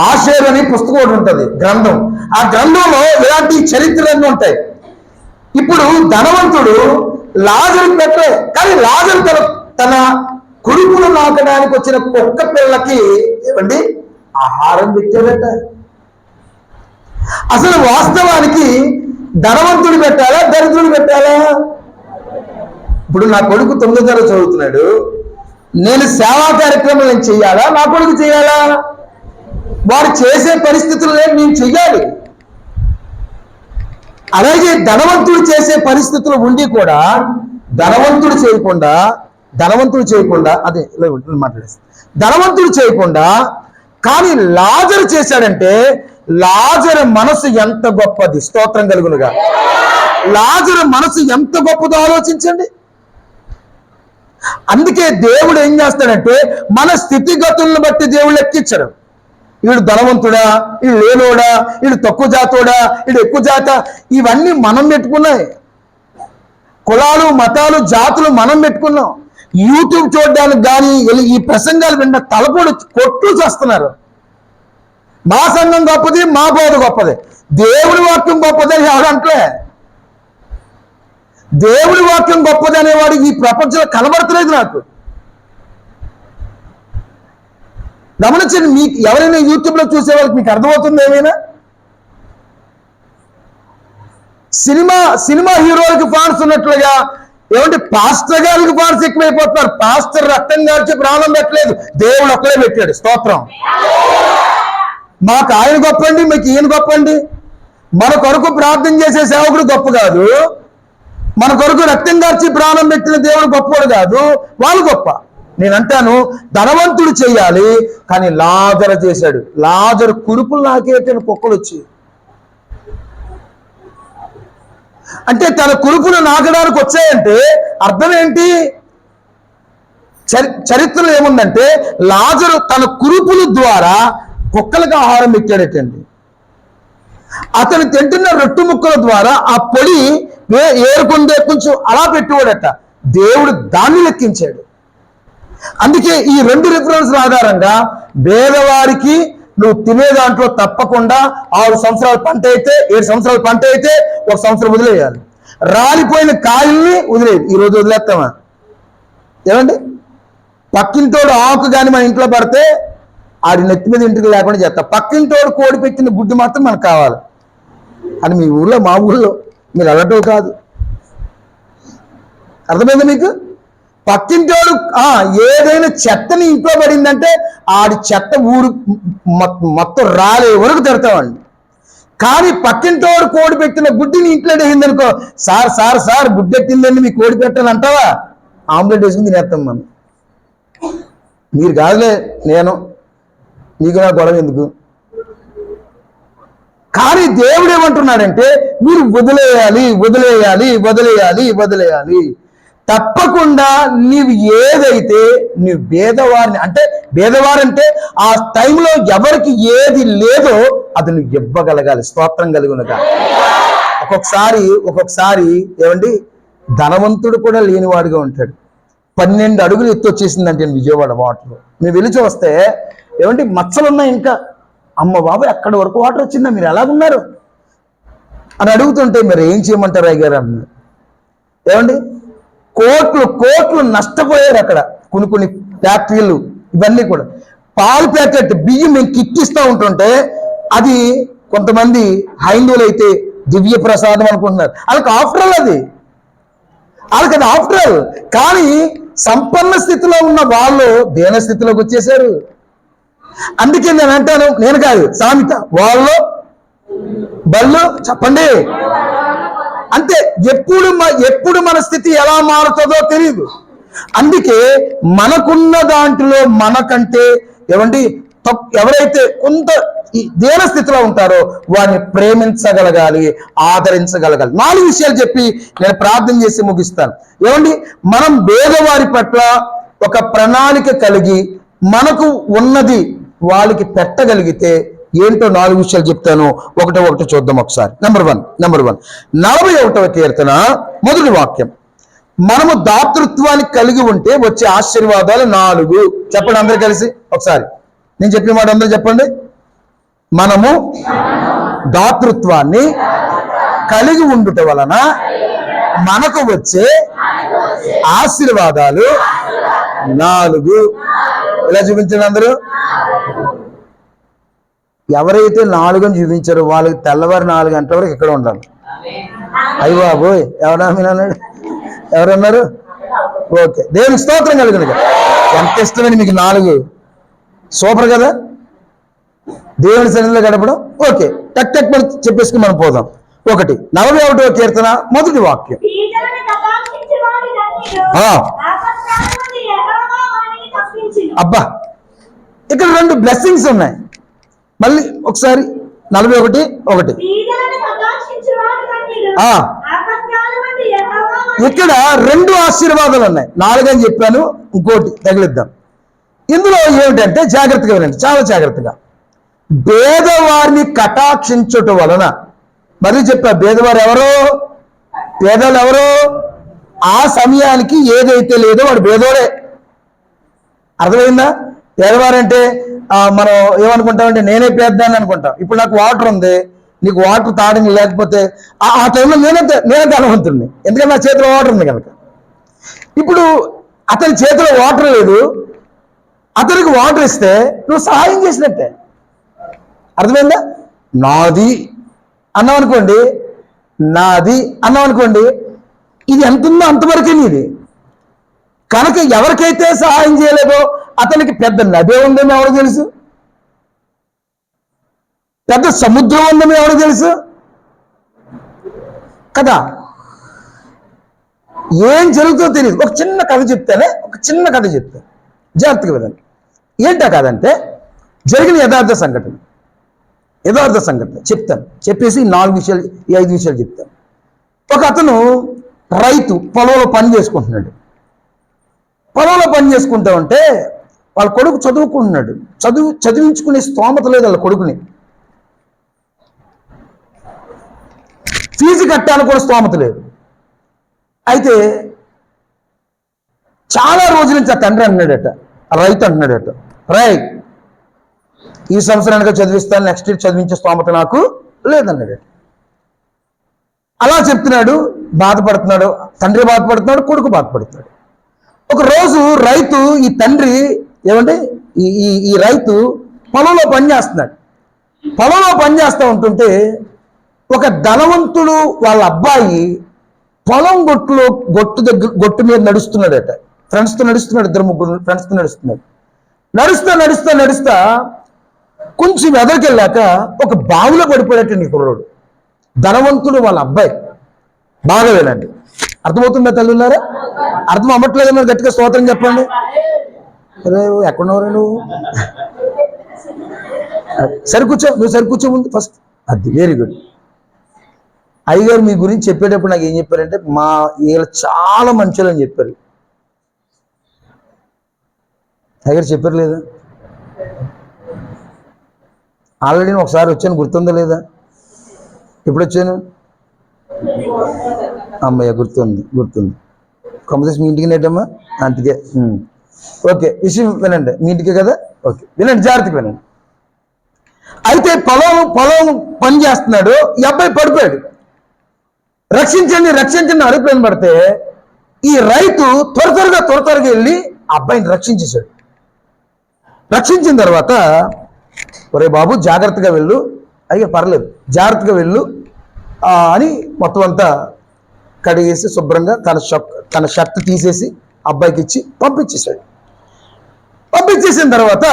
ఆషేర్ అని పుస్తకం ఒకటి ఉంటుంది, గ్రంథం. ఆ గ్రంథంలో ఇలాంటి చరిత్రలన్నీ ఉంటాయి. ఇప్పుడు ధనవంతుడు లాజరు పెట్టే, కానీ లాజరు తన కొడుకును నాకడానికి వచ్చిన కుక్క పిల్లకి ఏమండి ఆహారం పెట్టాడట. అసలు వాస్తవానికి ధనవంతుడు పెట్టాలా దరిద్రుడు పెట్టాలా? ఇప్పుడు నా కొడుకు 9వ తరగతి చదువుతున్నాడు, నేను సేవా కార్యక్రమం నేను చెయ్యాలా, నా కొడుకు చేయాలా? వాడు చేసే పరిస్థితులు నేను చెయ్యాలి. అలాగే ధనవంతుడు చేసే పరిస్థితులు ఉండి కూడా ధనవంతుడు చేయకుండా అదే మాట్లాడేస్తా, ధనవంతుడు చేయకుండా కానీ లాజరు చేశాడంటే లాజరు మనసు ఎంత గొప్పది, స్తోత్రం కలుగునుగా. లాజరు మనసు ఎంత గొప్పదో ఆలోచించండి. అందుకే దేవుడు ఏం చేస్తాడంటే మన స్థితిగతులను బట్టి దేవుడు లెక్కించడు. వీడు ధనవంతుడా, వీడు లేనోడా, వీడు తక్కువ జాతోడా, వీడు ఎక్కువ జాత, ఇవన్నీ మనం పెట్టుకున్నాయి. కులాలు మతాలు జాతులు మనం పెట్టుకున్నాం. యూట్యూబ్ చూడడానికి కానీ ఈ ప్రసంగాలు విన్న తలపోడు కొట్లు చేస్తున్నారు. మా సంఘం గొప్పది, మా బోధ గొప్పది, దేవుడి వాక్యం గొప్పది అని ఎవడంటే, దేవుడి వాక్యం గొప్పది అనేవాడు ఈ ప్రపంచంలో కనబడతలేదు నాకు. గమనించండి, మీకు ఎవరైనా యూట్యూబ్లో చూసే వాళ్ళకి మీకు అర్థమవుతుంది ఏమైనా? సినిమా హీరోలకి ఫ్యాన్స్ ఉన్నట్లుగా ఏమంటే పాస్టర్ గారికి ఫ్యాన్స్ ఎక్కువైపోతున్నారు. పాస్టర్ రక్తం గారికి ప్రాణం పెట్టలేదు, దేవుడు ఒక్కడే పెట్టాడు. స్తోత్రం. మాకు ఆయన గొప్పండి, మీకు ఈయన గొప్పండి. మన కొరకు ప్రార్థన చేసే సేవకుడు గొప్ప కాదు, మన కొరకు రక్తం గార్చి ప్రాణం పెట్టిన దేవుడు గొప్పవాడు కాదు, వాళ్ళు గొప్ప. నేను అంటాను ధనవంతుడు చేయాలి, కానీ లాజరు చేశాడు. లాజరు కురుపులు నాకేటని కుక్కలు వచ్చి, అంటే తన కురుపులు నాకడానికి వచ్చాయంటే అర్థం ఏంటి? చరిత్రలో ఏముందంటే లాజరు తన కురుపుల ద్వారా కుక్కలకు ఆహారం పెట్టాడటండి. అతను తింటున్న రొట్టు ముక్కల ద్వారా ఆ పొడి ఏరుకుందే కొంచెం అలా పెట్టేవాడట. దేవుడు దాన్ని లెక్కించాడు. అందుకే ఈ 2 రిఫరెన్స్ల ఆధారంగా పేదవారికి నువ్వు తినే దాంట్లో తప్పకుండా 6 సంవత్సరాల పంట అయితే 7 సంవత్సరాల పంట అయితే 1 సంవత్సరం వదిలేయాలి. రాలిపోయిన కాయల్ని వదిలేదు. ఈరోజు వదిలేస్తామా? ఏమండి, పక్కింటోడు ఆకు కానీ మన ఇంట్లో పడితే ఆడి నెత్తి మీద ఇంటికి లేకుండా చేస్తాం. పక్కింటోడు కోడి పెట్టిన గుడ్డు మాత్రం మనకు కావాలి అని మీ ఊళ్ళో, మా ఊళ్ళో మీరు అలటో కాదు. అర్థమైందా మీకు? పక్కింటోడు ఏదైనా చెత్తని ఇంట్లో పడిందంటే ఆడి చెత్త ఊరు మొత్తం రాలే వరకు తిడతామండి. కానీ పక్కింటోడు కోడి పెట్టిన గుడ్డిని ఇంట్లో వేసిందనుకో, సార్ గుడ్డెట్టిందండి మీ కోడి పెట్టని అంటావా? ఆమ్లెట్ వేసుకుని తినేస్తాం మనం. మీరు కాదులే, నేను నీకు నా గొడవ ఎందుకు. కానీ దేవుడు ఏమంటున్నాడంటే మీరు వదిలేయాలి. తప్పకుండా నీవు ఏదైతే నీవు భేదవారిని, అంటే భేదవారంటే ఆ టైంలో ఎవరికి ఏది లేదో అది నువ్వు ఇవ్వగలగాలి. స్తోత్రం కలుగునుగా. ఒక్కొక్కసారి ఏమండి, ధనవంతుడు కూడా లేనివాడుగా ఉంటాడు. 12 అడుగులు ఎత్తు వచ్చేసిందంటే విజయవాడ వాటర్ మేము వెళ్ళి చూస్తే ఏమండి మచ్చలున్నాయి. ఇంకా అమ్మ బాబు ఎక్కడి వరకు వాటర్ వచ్చిందా, మీరు ఎలాగున్నారు అని అడుగుతుంటే మరి ఏం చేయమంటారు అయ్యారు అన్నారు. ఏమండి కోట్లు నష్టపోయారు అక్కడ. కొన్ని ఫ్యాక్టరీలు ఇవన్నీ కూడా. పాలు ప్యాకెట్ బియ్యం మేము కిట్టిస్తూ ఉంటుంటే అది కొంతమంది హైందువులు అయితే దివ్య ప్రసాదం అనుకుంటున్నారు. వాళ్ళకి ఆఫ్టర్ ఆల్ అది ఆఫ్టర్ ఆల్. కానీ సంపన్న స్థితిలో ఉన్న వాళ్ళు దీన స్థితిలోకి వచ్చేసారు. అందుకే నేను అంటాను, నేను కాదు సామెత, వాళ్ళు బళ్ళు చెప్పండి. అంతే, ఎప్పుడు మన స్థితి ఎలా మారుతుందో తెలియదు. అందుకే మనకున్న దాంట్లో మనకంటే ఏమండి ఎవరైతే కొంత దేన స్థితిలో ఉంటారో వారిని ప్రేమించగలగాలి, ఆదరించగలగాలి. 4 విషయాలు చెప్పి నేను ప్రార్థన చేసి ముగిస్తాను. ఏమండి, మనం పేదవారి పట్ల ఒక ప్రణాళిక కలిగి మనకు ఉన్నది వాళ్ళకి పెట్టగలిగితే ఏంటో 4 విషయాలు చెప్తాను. ఒకటి చూద్దాం ఒకసారి. నెంబర్ వన్ 41వ కీర్తన మొదటి వాక్యం. మనము దాతృత్వాన్ని కలిగి ఉంటే వచ్చే ఆశీర్వాదాలు 4. చెప్పండి అందరు కలిసి ఒకసారి. నేను చెప్పిన మాట అందరూ చెప్పండి. మనము దాతృత్వాన్ని కలిగి ఉండుట వలన మనకు వచ్చే ఆశీర్వాదాలు 4. ఇలా చూపించండి అందరూ. ఎవరైతే 4 అని చూపించారో వాళ్ళకి తెల్లవారు 4 గంటల వరకు ఇక్కడ ఉండాలి. అయ్య బాబోయ్, ఎవరన్నాడు? ఎవరన్నారు? ఓకే, దేవునికి స్తోత్రం కలుగును. ఎంత ఇష్టమని మీకు 4. సూపర్ కదా, దేవుని సన్నిధిలో గడపడం. ఓకే, టక్ టక్ మనం చెప్పేసుకుని మనం పోదాం. 1 41వ కీర్తన మొదటి వాక్యం. బీదలను కటాక్షించువాడు ధన్యుడు. ఆ. ఆపత్కాలం నుండి యెహోవా వారిని తప్పించును. అబ్బా, ఇక్కడ 2 బ్లెస్సింగ్స్ ఉన్నాయి. మళ్ళీ ఒకసారి 41:1. బీదలను కటాక్షించువాడు ధన్యుడు. ఆ. ఆపత్కాలం నుండి యెహోవా వారిని ఇక్కడ 2 ఆశీర్వాదాలు ఉన్నాయి. 4 అని చెప్పాను, ఇంకోటి తగిలిద్దాం. ఇందులో ఏమిటంటే జాగ్రత్తగా వినండి, చాలా జాగ్రత్తగా. పేదవారిని కటాక్షించుట వలన, మరి చెప్పా, పేదవారు ఎవరో, పేదలు ఎవరో, ఆ సమయానికి ఏదైతే లేదో వాడు పేదోడే. అర్థమైందా? పేదవారంటే మనం ఏమనుకుంటామంటే నేనే పేద్దాన్ని అనుకుంటాం. ఇప్పుడు నాకు వాటర్ ఉంది, నీకు వాటర్ తాగడానికి లేకపోతే ఆ టైంలో నేనే ధనవంతుడిని, ఎందుకంటే నా చేతిలో వాటర్ ఉంది కనుక. ఇప్పుడు అతని చేతిలో వాటర్ లేదు, అతనికి వాటర్ ఇస్తే నువ్వు సహాయం చేసినట్టే. అర్థమైందా? నాది అన్నాం అనుకోండి, నాది అన్నాం అనుకోండి, ఇది ఎంత ఉందో అంతవరకే నీది. కనుక ఎవరికైతే సహాయం చేయలేదో అతనికి పెద్ద నదే ఉందేమో ఎవరికి తెలుసు, పెద్ద సముద్రం ఉందేమో ఎవరికి తెలుసు కదా. ఏం జరుగుతుందో తెలియదు. ఒక చిన్న కథ చెప్తానే, ఒక చిన్న కథ చెప్తాను, జాగ్రత్తగా వినండి. ఏంటా కథ జరిగిన యథార్థ సంఘటన చెప్తాను. చెప్పేసి 4 విషయాలు, 5 విషయాలు చెప్తాను. ఒక అతను రైతు పొలంలో పని చేసుకుంటున్నాడు. పొలంలో పని చేసుకుంటా ఉంటే వాళ్ళ కొడుకు చదువుకుంటున్నాడు. చదివించుకునే స్తోమత లేదు వాళ్ళ కొడుకుని. ఫీజు కట్టాలని కూడా స్తోమత లేదు. అయితే చాలా రోజుల నుంచి ఆ తండ్రి అన్నాడట, ఆ రైతు అంటున్నాడట, రైట్ ఈ సంవత్సరానికి చదివిస్తాను, నెక్స్ట్ ఇయర్ చదివించే స్తోమత నాకు లేదన్నాడట. అలా చెప్తున్నాడు, బాధపడుతున్నాడు. తండ్రి బాధపడుతున్నాడు, కొడుకు బాధపడుతున్నాడు. ఒక రోజు రైతు, ఈ తండ్రి ఏమంటే ఈ రైతు పొలంలో పనిచేస్తున్నాడు. పొలంలో పనిచేస్తూ ఉంటుంటే ఒక ధనవంతుడు వాళ్ళ అబ్బాయి పొలం గొట్టు మీద నడుస్తున్నాడట. ఫ్రెండ్స్తో నడుస్తున్నాడు, 2-3 ఫ్రెండ్స్తో నడుస్తున్నాడు. నడుస్తా కొంచెం ఎదరికెళ్ళాక ఒక బావిలో పడిపోయాట నీ కుర్రోడు. ధనవంతుడు వాళ్ళ అబ్బాయి. బాగా వినండి, అర్థమవుతుందా తల్లున్నారా? అర్థం అవ్వట్లేదు మరి గట్టిగా స్తోత్రం చెప్పండి. అరే ఎక్కడున్నావు నువ్వు? సరికూర్చో, నువ్వు సరికూర్చో ముందు ఫస్ట్. అది వెరీ గుడ్. అయ్యగారు మీ గురించి చెప్పేటప్పుడు నాకు ఏం చెప్పారంటే, వీళ్ళు చాలా మంచోళ్ళు అని చెప్పారు. అయ్యగారు చెప్పారు లేదా? ఆల్రెడీ నేను ఒకసారి వచ్చాను, గుర్తుందా లేదా? ఎప్పుడు వచ్చాను? అమ్మయ్య, గుర్తుంది. కంపల్సరీ మీ ఇంటికి నేటమ్మా, అంతకే. ఓకే, విషయం వినండి, మీ ఇంటికే కదా. ఓకే, వినండి, జాగ్రత్తగా వినండి. అయితే పొలం పని చేస్తున్నాడు, ఈ అబ్బాయి పడిపోయాడు. రక్షించండి అడుగులను పడితే ఈ రైతు త్వరగా వెళ్ళి అబ్బాయిని రక్షించేశాడు. రక్షించిన తర్వాత, ఒరే బాబు జాగ్రత్తగా వెళ్ళు, అయ్యో పర్లేదు జాగ్రత్తగా వెళ్ళు అని మొత్తం అంతా కడిగేసి శుభ్రంగా తన షర్ట్ తీసేసి అబ్బాయికి ఇచ్చి పంపించేశాడు. పంపించేసిన తర్వాత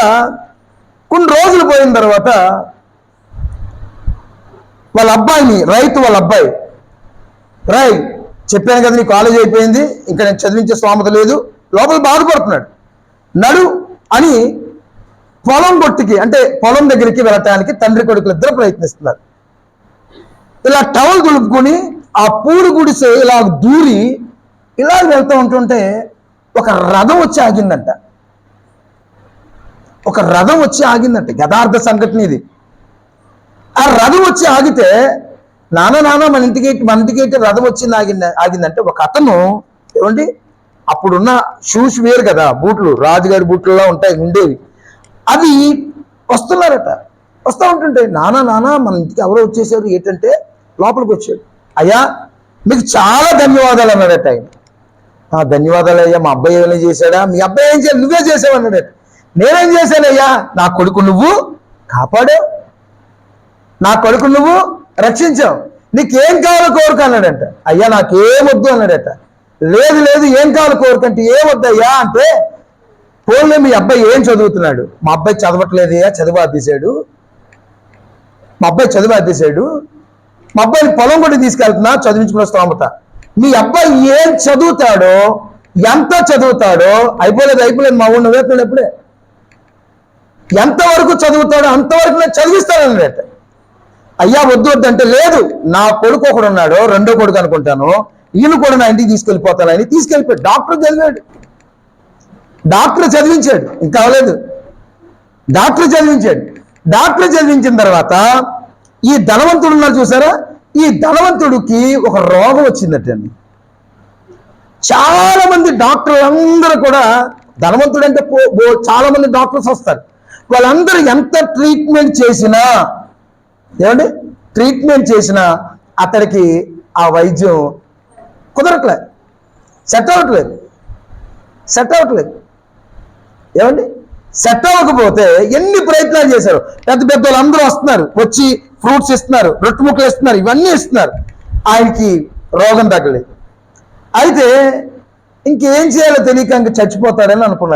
కొన్ని రోజులు పోయిన తర్వాత వాళ్ళ అబ్బాయి చెప్పాను కదా, నీ కాలేజ్ అయిపోయింది, ఇంకా నేను చదివించే స్తోమత లేదు, లోపల బాధపడుతున్నాడు. నడు అని పొలం దగ్గరికి వెళ్ళటానికి తండ్రి కొడుకులు ఇద్దరు ప్రయత్నిస్తున్నారు. ఇలా టవల్ దులుపుకొని ఆ పూడి గుడిసె ఇలా దూరి ఇలా వెళ్తూ ఉంటుంటే ఒక రథం వచ్చి ఆగిందంట. యథార్థ సంఘటన ఇది. ఆ రథం వచ్చి ఆగితే నాన్న మన ఇంటికి రథం వచ్చింది ఆగిందంటే ఒక అతను ఏమండి, అప్పుడున్న షూస్ వేరు కదా, బూట్లు రాజుగారి బూట్లలో ఉంటాయి ఉండేవి, అవి వస్తున్నారట. వస్తూ ఉంటుంటే నాన్న మన ఇంటికి ఎవరో వచ్చేసారు, ఏంటంటే లోపలికి వచ్చాడు. అయ్యా మీకు చాలా ధన్యవాదాలు అన్నాడట ఆయన. ధన్యవాదాలు అయ్యా, మా అబ్బాయి ఏమైనా చేశాడా? మీ అబ్బాయి ఏం చేయాలి, నువ్వే చేసావు అన్నాడట. నేనేం చేశానయ్యా, నా కొడుకు నువ్వు కాపాడావు, నా కొడుకు నువ్వు రక్షించావు, నీకేం కావాలో కోరుకు అన్నాడంట. అయ్యా నాకేమొద్దు అన్నాడట. లేదు లేదు ఏం కావాలో కోరుకంటే ఏమొద్దయ్యా అంటే, పోన్లే మీ అబ్బాయి ఏం చదువుతున్నాడు? మా అబ్బాయి చదవట్లేదయ్యా, చదువు ఆపేశాడు. మా అబ్బాయిని పొలం కూడా తీసుకెళ్తున్నా, చదివించుకున్న స్తోమత. మీ అబ్బాయి ఏం చదువుతాడో, ఎంత చదువుతాడో, అయిపోలేదు మా ఊళ్ళో వేస్తున్నాడు ఎప్పుడే, ఎంతవరకు చదువుతాడో అంతవరకు నేను చదివిస్తానన్నట. అయ్యా వద్దు అంటే, లేదు నా కొడుకు ఒకడు ఉన్నాడు, రెండో కొడుకు అనుకుంటాను, ఈయన కూడా నా ఇంటికి తీసుకెళ్ళిపోతానని తీసుకెళ్ళిపోయాడు. డాక్టర్ చదివాడు, డాక్టర్ చదివించాడు, ఇంకా అవ్వలేదు, డాక్టర్ చదివించిన తర్వాత ఈ ధనవంతుడు ఉన్నారు చూసారా, ఈ ధనవంతుడికి ఒక రోగం వచ్చిందటండి. చాలా మంది డాక్టర్లు అందరూ కూడా, ధనవంతుడు అంటే చాలా మంది డాక్టర్స్ వస్తారు, వాళ్ళందరూ ఎంత ట్రీట్మెంట్ చేసినా అతడికి ఆ వైద్యం కుదరట్లేదు, సెట్ అవ్వట్లేదు. ఏమండి, సెట్ అవ్వకపోతే ఎన్ని ప్రయత్నాలు చేశారు. పెద్ద వాళ్ళు అందరూ వస్తున్నారు, వచ్చి ఫ్రూట్స్ ఇస్తున్నారు, రొట్టె ముక్కలు ఇస్తున్నారు, ఇవన్నీ ఇస్తున్నారు, ఆయనకి రోగం తగ్గలేదు. అయితే ఇంకేం చేయాలో తెలియక ఇంక చనిపోతాడని అనుకున్న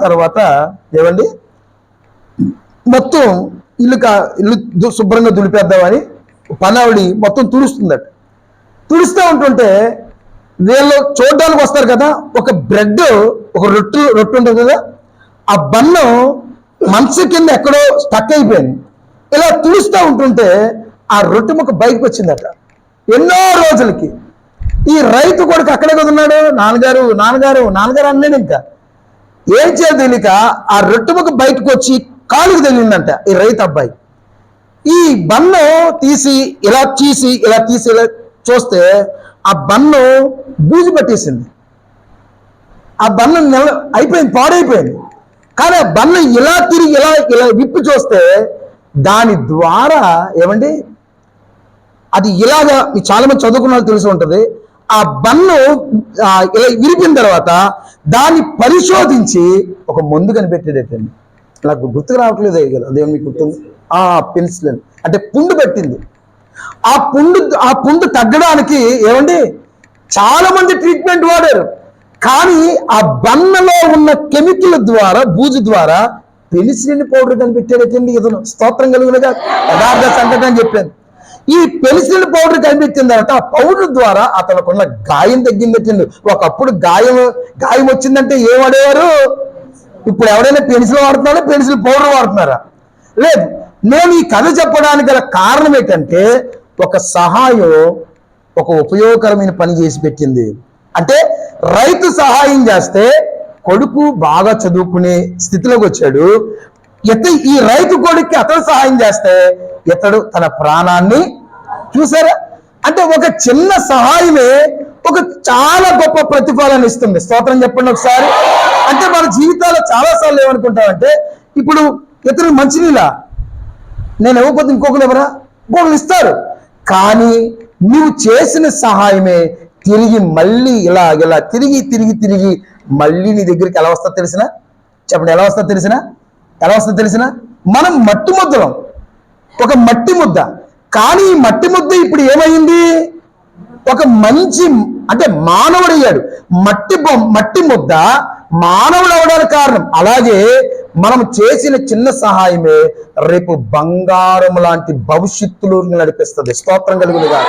తర్వాత ఏమండి, మొత్తం ఇల్లు శుభ్రంగా దులిపేద్దామని పనావిడి మొత్తం తుడుస్తుందట. తుడుస్తూ ఉంటుంటే వీళ్ళు చూడడానికి వస్తారు కదా, ఒక బ్రెడ్, ఒక రొట్టె ఉంటుంది కదా, ఆ బన్నం మనసు కింద ఎక్కడో స్టక్ అయిపోయింది. ఇలా తుడుస్తూ ఉంటుంటే ఆ రొట్టె ముక్క బయటకు వచ్చిందట. ఎన్నో రోజులకి ఈ రైతు కొడుకు అక్కడే కదా ఉన్నాడు, నాన్నగారు అన్నాడు. ఇంకా ఏం చేయాలి తెలియక ఆ రొట్టె ముక్క బయటకు వచ్చి కాలుకు తగిలిందంట ఈ రైతు అబ్బాయి. ఈ బన్ను తీసి ఇలా చూస్తే ఆ బన్ను బూజు పట్టేసింది, ఆ బన్ను పాడైపోయింది. కానీ ఆ బన్ను ఇలా తిరిగి ఇలా విప్పి చూస్తే దాని ద్వారా ఏమండి, అది ఇలాగా చాలా మంది చదువుకున్న వాళ్ళు తెలిసి ఉంటుంది, ఆ బన్ను ఇలా విరిపిన తర్వాత దాన్ని పరిశోధించి ఒక మందు కనిపెట్టేటండి. నాకు గుర్తుకు రావట్లేదు అదేమో మీకు గుర్తుంది, పెన్సిలిన్ అంటే పుండు పెట్టింది. ఆ పుండు తగ్గడానికి ఏమండి చాలా మంది ట్రీట్మెంట్ వాడారు, కానీ ఆ బన్నలో ఉన్న కెమికల్ ద్వారా, బూజు ద్వారా పెన్సిలిన్ పౌడర్ కనిపెట్టాడటండి. ఇతను స్తోత్రం కలుగునగా, యథార్థ సంఘటన అని చెప్పాను. ఈ పెన్సిలిన్ పౌడర్ కనిపించిన తర్వాత ఆ పౌడర్ ద్వారా అతనుకున్న గాయం తగ్గిందటండి. ఒకప్పుడు గాయం వచ్చిందంటే ఏం వాడేవారు, ఇప్పుడు ఎవరైనా పెన్సిల్ వాడుతున్నారా, పెన్సిల్ పౌడర్ వాడుతున్నారా? లేదు. నేను ఈ కథ చెప్పడానికి గల కారణం ఏంటంటే, ఒక సహాయం ఒక ఉపయోగకరమైన పని చేసి పెట్టింది. అంటే రైతు సహాయం చేస్తే కొడుకు బాగా చదువుకునే స్థితిలోకి వచ్చాడు. ఈ రైతు కొడుక్కి అతడు సహాయం చేస్తే ఇతడు తన ప్రాణాన్ని చూసారా. అంటే ఒక చిన్న సహాయమే ఒక చాలా గొప్ప ప్రతిఫలాన్ని ఇస్తుంది. స్తోత్రం చెప్పండి ఒకసారి. అంటే మన జీవితాల్లో చాలాసార్లు ఏమనుకుంటామంటే, ఇప్పుడు ఇతరులు మంచినీళ్ళ నేను ఇవ్వకపోతే ఇంకొకరు ఇంకొకరు ఇస్తారు, కానీ నువ్వు చేసిన సహాయమే తిరిగి మళ్ళీ ఇలా తిరిగి మళ్ళీ నీ దగ్గరికి ఎలా వస్తా తెలిసిన? చెప్పండి, ఎలా వస్తా తెలిసిన? మనం మట్టి ముద్దలం, ఒక మట్టి ముద్ద. కానీ ఈ మట్టి ముద్ద ఇప్పుడు ఏమైంది? ఒక మంచి అంటే మానవుడు అయ్యాడు. మట్టి ముద్ద మానవుడు అవడానికి కారణం. అలాగే మనం చేసిన చిన్న సహాయమే రేపు బంగారం లాంటి భవిష్యత్తులో నడిపిస్తుంది. స్తోత్రం కలుగునుగా.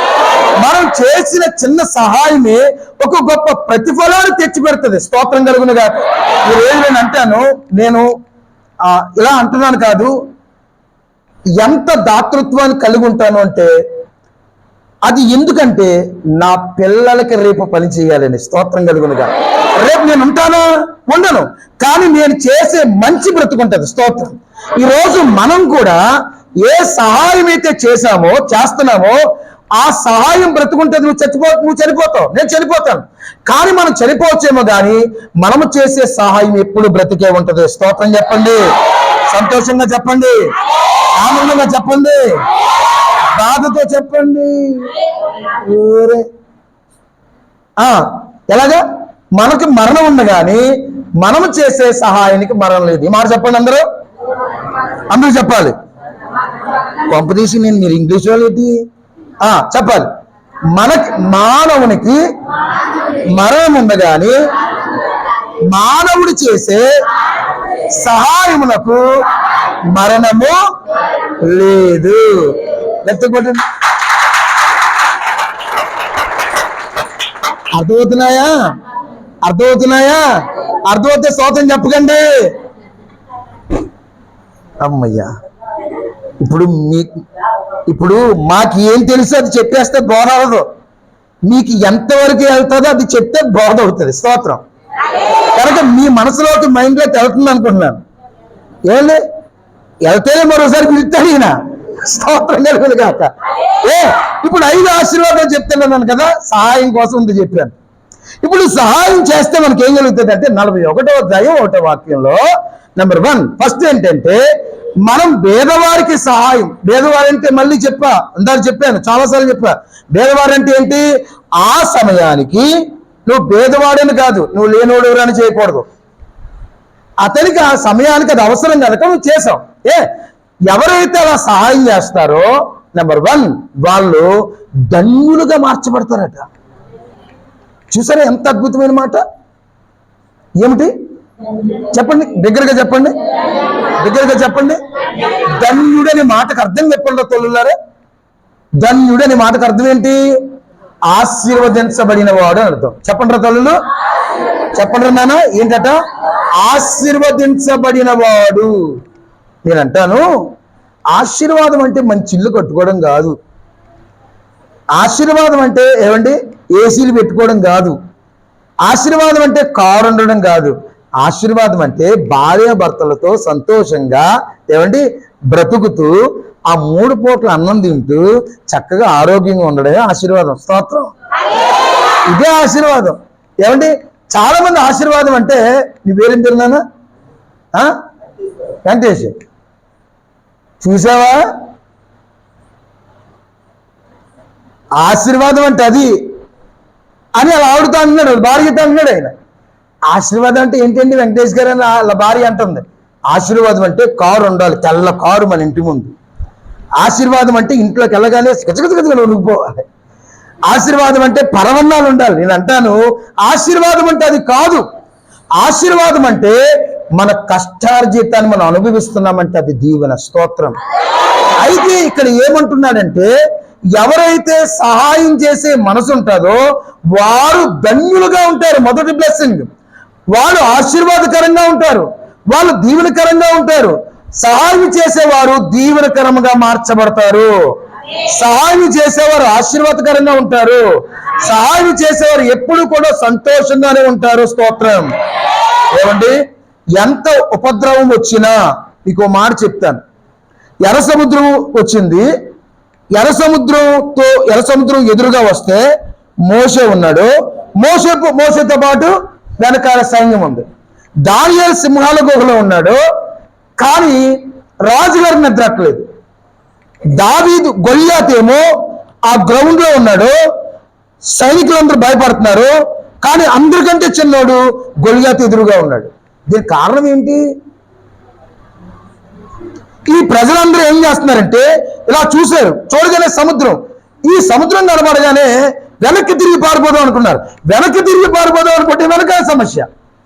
మనం చేసిన చిన్న సహాయమే ఒక గొప్ప ప్రతిఫలాన్ని తెచ్చిపెడుతుంది. స్తోత్రం కలుగునుగా. ఈ రోజు నేను ఇలా అంటున్నాను కాదు, ఎంత దాతృత్వాన్ని కలిగి ఉంటాను అంటే అది ఎందుకంటే నా పిల్లలకి రేపు పని చేయాలని. స్తోత్రం కలుగునుగా. రేపు నేను ఉండను, కానీ నేను చేసే మంచి బ్రతుకుంటుంది. స్తోత్రం. ఈరోజు మనం కూడా ఏ సహాయం అయితే చేస్తున్నామో ఆ సహాయం బ్రతుకుంటుంది. నువ్వు చనిపోతావు, నేను చనిపోతాను, కానీ మనం చనిపోవచ్చేమో, కానీ మనము చేసే సహాయం ఎప్పుడు బ్రతికే ఉంటుంది. స్తోత్రం చెప్పండి, సంతోషంగా చెప్పండి, ఆనందంగా చెప్పండి, బాధతో చెప్పండి. ఎలాగా? మనకు మరణం ఉంది, కానీ మనము చేసే సహాయానికి మరణం లేదు. ఈ మాట చెప్పండి అందరూ. అందరూ చెప్పాలి. కొంపదీసి నేను మీరు ఇంగ్లీష్ వాళ్ళు ఏంటి చెప్పాలి. మానవునికి మరణం ఉండగాని మానవుడు చేసే సహాయమునకు మరణము లేదు. లెక్కపట్టండి. అర్థమవుతున్నాయా? అర్థమవుతే స్తోత్రం చెప్పకండి. అమ్మయ్యా, ఇప్పుడు మాకు ఏం తెలుసు అది చెప్పేస్తే బోధ అవ్వదు. మీకు ఎంతవరకు వెళ్తుందో అది చెప్తే బోధ అవుతుంది. స్తోత్రం. కనుక మీ మనసులోకి మైండ్లోకి వెళ్తుంది అనుకుంటున్నాను. ఏంటి వెళ్తేనే మరోసారి పిలుస్తాడు ఈయన. స్తోత్రం కలుగుతుంది కాక. ఇప్పుడు 5 ఆశీర్వాదాలు చెప్తున్నాను కదా, సహాయం కోసం ఉంది చెప్పాను. ఇప్పుడు సహాయం చేస్తే మనకి ఏం కలుగుతుంది అంటే 41వ అధ్యాయం 1వ వాక్యంలో నెంబర్ 1 ఫస్ట్ ఏంటంటే మనం పేదవారికి సహాయం. పేదవారంటే మళ్ళీ ఇందాక చెప్పాను, చాలాసార్లు చెప్పా. పేదవారంటే ఏంటి? ఆ సమయానికి నువ్వు పేదవాడని కాదు, నువ్వు లేనోడు ఎవరని చేయకూడదు. అతనికి ఆ సమయానికి అది అవసరం కనుక నువ్వు చేసావు. ఎవరైతే అలా సహాయం చేస్తారో నెంబర్ 1 వాళ్ళు ధన్యులుగా మార్చబడతారట. చూసారా ఎంత అద్భుతమైన మాట? ఏమిటి చెప్పండి, దగ్గరగా చెప్పండి. ధన్యుడని మాటకు అర్థం చెప్పండి తల్లులారా. ధన్యుడని మాటకు అర్థం ఏంటి? ఆశీర్వదించబడిన వాడు అని అర్థం. చెప్పండి రా తల్లులు, చెప్పండి నాన్న. ఏంటట? ఆశీర్వదించబడిన వాడు. నేను అంటాను, ఆశీర్వాదం అంటే మంచి ఇల్లు కట్టుకోవడం కాదు. ఆశీర్వాదం అంటే ఏమండి ఏసీలు పెట్టుకోవడం కాదు. ఆశీర్వాదం అంటే కారు ఉండడం కాదు. ఆశీర్వాదం అంటే భార్యాభర్తలతో సంతోషంగా ఏమండి బ్రతుకుతూ ఆ 3 పూట్ల అన్నం తింటూ చక్కగా ఆరోగ్యంగా ఉండడమే ఆశీర్వాదం. స్తోత్రం. ఇదే ఆశీర్వాదం. ఏమండి చాలా మంది ఆశీర్వాదం అంటే నీ పేరేం తిన్నానా వెంకటేష్ చూసావా? ఆశీర్వాదం అంటే అది అని అలా ఆడుతా అన్నాడు, భార్యతో అన్నాడు ఆయన. ఆశీర్వాదం అంటే ఏంటండి వెంకటేష్ గారు అని వాళ్ళ భార్య అంటుంది. ఆశీర్వాదం అంటే కారు ఉండాలి, తెల్ల కారు మన ఇంటి ముందు. ఆశీర్వాదం అంటే ఇంట్లోకి వెళ్ళగానే గజగజగజగా ఉనిగిపోవాలి. ఆశీర్వాదం అంటే పరవన్నాలు ఉండాలి. నేను అంటాను ఆశీర్వాదం అంటే అది కాదు. ఆశీర్వాదం అంటే మన కష్టార్జితాన్ని మనం అనుభవిస్తున్నామంటే అది దీవెన. స్తోత్రం. అయితే ఇక్కడ ఏమంటున్నాడంటే ఎవరైతే సహాయం చేసే మనసు ఉంటుందో వారు ధన్యులుగా ఉంటారు. మొదటి బ్లెస్సింగ్. వాళ్ళు ఆశీర్వాదకరంగా ఉంటారు, వాళ్ళు దీవెనకరంగా ఉంటారు. సహాయం చేసేవారు దీవెనకరంగా మార్చబడతారు. సహాయం చేసేవారు ఆశీర్వాదకరంగా ఉంటారు. సహాయం చేసేవారు ఎప్పుడు కూడా సంతోషంగానే ఉంటారు. స్తోత్రం. ఏమండి ఎంత ఉపద్రవం వచ్చినా మీకు మాట చెప్తాను. ఎర్ర సముద్రం వచ్చింది. ఎర్ర సముద్రం ఎదురుగా వస్తే మోషే ఉన్నాడు. మోషేతో పాటు వెనకాల సైన్యం ఉంది. దానియేలు సింహాల గుహలో ఉన్నాడు, కానీ రాజుగారు నిద్రట్లేదు. దావీదు గొల్యాత్ ఏమో ఆ గ్రౌండ్ లో ఉన్నాడు. సైనికులందరూ భయపడుతున్నారు, కానీ అందరికంటే చిన్నోడు గొల్యాత్ ఎదురుగా ఉన్నాడు. దీనికి కారణం ఏంటి? ఈ ప్రజలందరూ ఏం చేస్తున్నారంటే ఇలా చూశారు, చూడగానే సముద్రం, ఈ సముద్రం కనబడగానే వెనక్కి తిరిగి పారిపోదాం అనుకున్నారు. వెనక్కి తిరిగి పారిపోదాం అనుకుంటే వెనకాల సమస్య.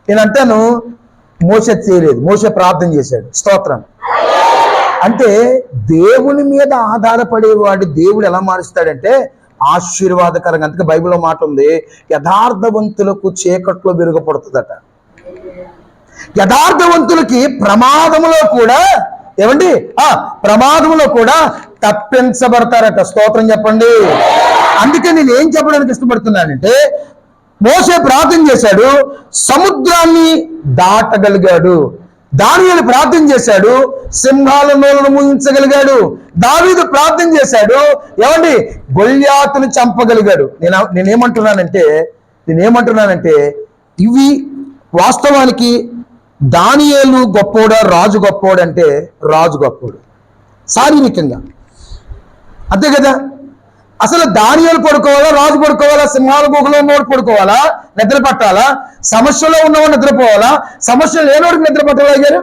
నేను అంటాను మోషే చేయలేదు, మోషే ప్రార్థన చేశాడు. స్తోత్రం. అంటే దేవుని మీద ఆధారపడేవాడు దేవుడు ఎలా మారుస్తాడంటే ఆశీర్వాదకరంగా. అందుకే బైబిల్లో మాట ఉంది, యథార్థవంతులకు చీకట్లో వెలుగుపడుతుందట. యథార్థవంతులకి ప్రమాదంలో కూడా ఏమండి ప్రమాదంలో కూడా తప్పించబడతారట. స్తోత్రం చెప్పండి. అందుకే నేను ఏం చెప్పడానికి ఇష్టపడుతున్నానంటే మోషే ప్రార్థన చేశాడు, సముద్రాన్ని దాటగలిగాడు. దానియేలు ప్రార్థన చేశాడు, సింహాల నోలను మూయించగలిగాడు. దావీదు ప్రార్థన చేశాడు, ఏమండి గొల్యాతును చంపగలిగాడు. నేనేమంటున్నానంటే ఇవి వాస్తవానికి దానియేలు గొప్పోడా రాజు గొప్పోడు అంటే రాజు గొప్పోడు శారీరకంగా, అంతే కదా. అసలు దానియేలు పడుకోవాలా, రాజు పడుకోవాలా, సింహాల గుహలో ఉన్నవాడు పడుకోవాలా, నిద్ర పట్టాలా, సమస్యలో ఉన్నవాడు నిద్రపోవాలా, సమస్య లేనివాడికి నిద్ర పట్టాలా గారు?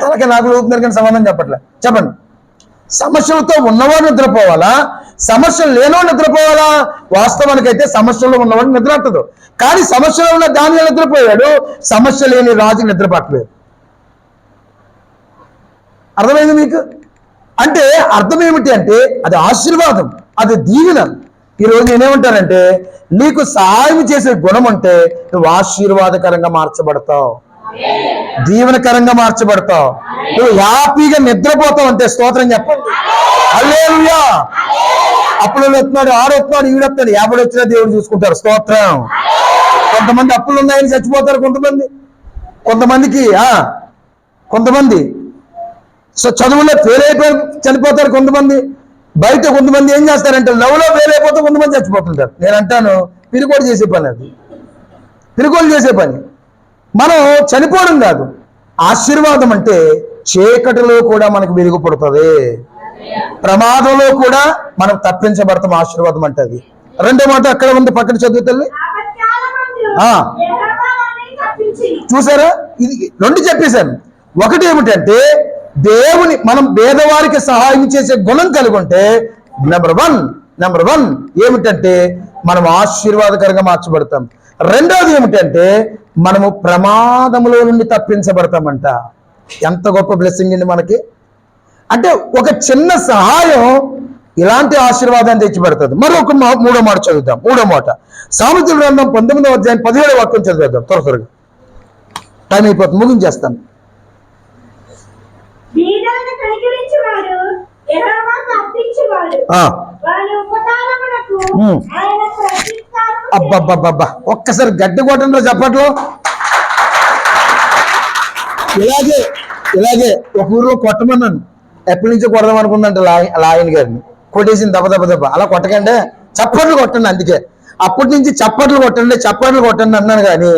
తలకి నాకు ఊపుతున్నారు కానీ సమాధానం చెప్పట్లే. చెప్పండి. సమస్యలతో ఉన్నవాడు నిద్రపోవాలా, సమస్యలు లేనివాడు నిద్రపోవాలా? వాస్తవానికైతే సమస్యలో ఉన్నవాడు నిద్రపట్టదు. కానీ సమస్యలో ఉన్న దానిలో నిద్రపోయాడు, సమస్య లేని రాజు నిద్రపట్టలేదు. అర్థమైంది మీకు? అంటే అర్థం ఏమిటి అంటే అది ఆశీర్వాదం, అది దీవెన. ఈరోజు నేనేమంటానంటే నీకు సహాయం చేసే గుణం అంటే నువ్వు ఆశీర్వాదకరంగా మార్చబడతావు, దీవెనకరంగా మార్చబడతావు, నువ్వు హ్యాపీగా నిద్రపోతావు. అంటే స్తోత్రం చెప్పండి. హల్లెలూయా. అప్పులు వస్తున్నాడు, ఆడొస్తున్నాడు, ఈడొస్తాడు, 50 వచ్చినా దేవుడు చూసుకుంటారు. స్తోత్రం. కొంతమంది అప్పులు ఉన్నాయని చచ్చిపోతారు, కొంతమంది చదువులో ఫెయిల్ అయిపోయి చనిపోతారు, కొంతమంది బయట కొంతమంది ఏం చేస్తారంటే లవ్లో ఫెయిల్ అయిపోతే కొంతమంది చచ్చిపోతుంటారు. నేను అంటాను పిరికోడు చేసే పని, అది పిరికోలు చేసే పని. మనం చనిపోవడం కాదు, ఆశీర్వాదం అంటే చీకటిలో కూడా మనకు వెలుగు పుడుతుంది, ప్రమాదంలో కూడా మనం తప్పించబడతాం. ఆశీర్వాదం అంటే అది. రెండో మాట అక్కడ ఉంది, పక్కన చదువు తల్లి. చూసారా, ఇది 2 చెప్పేశాను. ఒకటి ఏమిటంటే మనం పేదవారికి సహాయం చేసే గుణం కలిగి ఉంటే నెంబర్ వన్ ఏమిటంటే మనం ఆశీర్వాదకరంగా మార్చబడతాం. రెండోది ఏమిటంటే మనము ప్రమాదములో నుండి తప్పించబడతామంట. ఎంత గొప్ప బ్లెస్సింగ్ అండి మనకి. అంటే ఒక చిన్న సహాయం ఇలాంటి ఆశీర్వాదాన్ని తెచ్చిపెడుతుంది. మరొక మూడో మాట చదువుతాం. మూడో మాట సామెతల గ్రంథం 19వ అధ్యాయం 17వ వాక్యం చదివేద్దాం. త్వరగా టైం అయిపోతుంది, ముగించేస్తాను. అబ్బబ్బబ్బబ్బా, ఒక్కసారి గట్టి కొట్టంలో చెప్పట్లో. ఇలాగే ఒక ఊరిలో కొట్టమన్నాను, ఎప్పటి నుంచో కొడదాం అనుకుందంట లాయన్ గారిని. కొట్టేసింది దెబ్బ. అలా కొట్టకండి, చప్పట్లు కొట్టండి. అందుకే అప్పటి నుంచి చప్పట్లు కొట్టండి అన్నాను, కానీ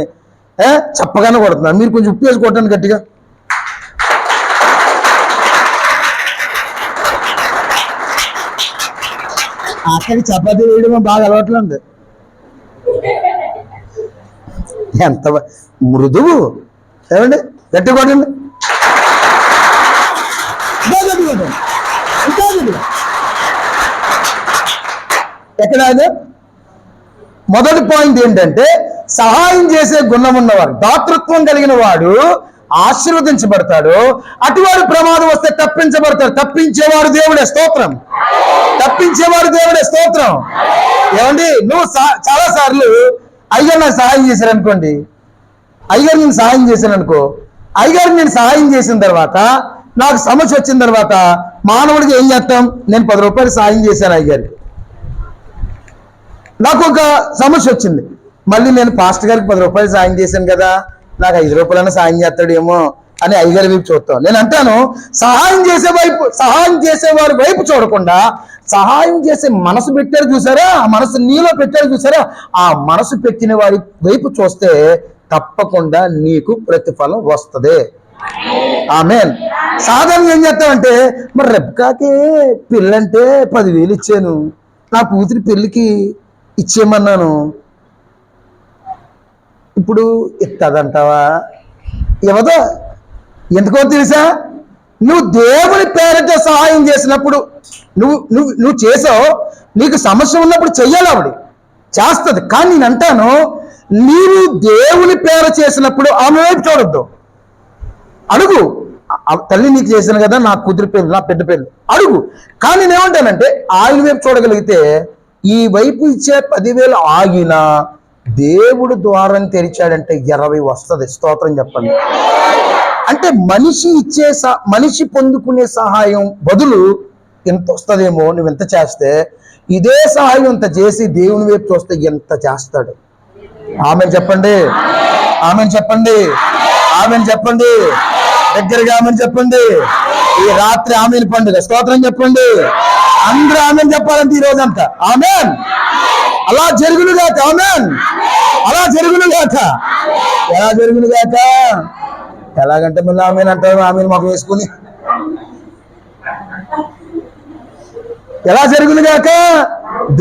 చెప్పగానే కొడుతున్నాను. మీరు కొంచెం ఉప్పు వేసి కొట్టండి గట్టిగా. అక్కడికి చపాతీ వేయడం బాగా అలవాట్లేదు. ఎంత మృదువు, ఏమండి? గట్టి కొట్టండి, ఎక్కడ అది? మొదటి పాయింట్ ఏంటంటే సహాయం చేసే గుణం ఉన్నవాడు, దాతృత్వం కలిగిన వాడు ఆశీర్వదించబడతాడు. అటువాడు ప్రమాదం వస్తే తప్పించబడతాడు. తప్పించేవాడు దేవుడే. స్తోత్రం. ఏమండి, నువ్వు చాలా సార్లు అయ్యగారు నాకు సహాయం చేశారనుకోండి, అయ్యగారు నేను సహాయం చేశాను, చేసిన తర్వాత నాకు సమస్య వచ్చిన తర్వాత మానవుడికి ఏం చేస్తాం? నేను 10 రూపాయలు సాయం చేశాను అయ్యగారికి, నాకు ఒక సమస్య వచ్చింది, మళ్ళీ నేను పాస్టర్ గారికి 10 రూపాయలు సాయం చేశాను కదా, నాకు 5 రూపాయలైనా సాయం చేస్తాడేమో అని అయ్యగారి వైపు చూస్తాం. నేను అంటాను సహాయం చేసేవారి వైపు చూడకుండా సహాయం చేసే మనసు పెట్టారు చూసారా, ఆ మనసు నీలో పెట్టారు చూసారా, ఆ మనసు పెట్టిన వారి వైపు చూస్తే తప్పకుండా నీకు ప్రతిఫలం వస్తుంది. ఆమేన్. సాధారణంగా ఏం చేస్తామంటే మరి రెబ్కాకి పెళ్ళంటే 10,000 ఇచ్చాను, నా కూతురి పెళ్ళికి ఇచ్చేయమన్నాను, ఇప్పుడు ఇస్తుందంటావా? ఇవ్వదు. ఎందుకో తెలుసా? నువ్వు దేవుని పేరిట సహాయం చేసినప్పుడు నువ్వు చేసావు, నీకు సమస్య ఉన్నప్పుడు చెయ్యాలి, ఆవిడ చేస్తుంది. కానీ నేను అంటాను నీవు దేవుని పేరు చేసినప్పుడు ఆమె వైపు చూడొద్దు, అడుగు. తల్లి నీకు చేశాను కదా, నా కూతురి పేరు, నా పెద్ద పేరు, అడుగు. కానీ నేనేమంటానంటే ఆయన వైపు చూడగలిగితే ఈ వైపు ఇచ్చే 10,000 ఆగినా దేవుడు ద్వారం తెరిచాడంటే 20 వస్తుంది. స్తోత్రం చెప్పండి. అంటే మనిషి పొందుకునే సహాయం బదులు ఎంత వస్తుందేమో, నువ్వు ఎంత చేస్తే ఇదే సహాయం ఇంత చేసి దేవుని వైపు చూస్తే ఎంత చేస్తాడు. ఆమెను చెప్పండి, దగ్గరగా ఆమెను చెప్పండి. ఈ రాత్రి ఆమెను పండుగ. స్తోత్రం చెప్పండి. అందరూ ఆమెను చెప్పాలంటే ఈ రోజంతా ఆమెన్. అలా జరుగునుగాక. ఆమెన్. అలా జరుగునుగాక. ఎలా జరుగునుగాక? ఎలాగంటే మళ్ళీ ఆమెను అంటారు, ఆమెను మాకు వేసుకుని ఎలా జరుగునుగాక?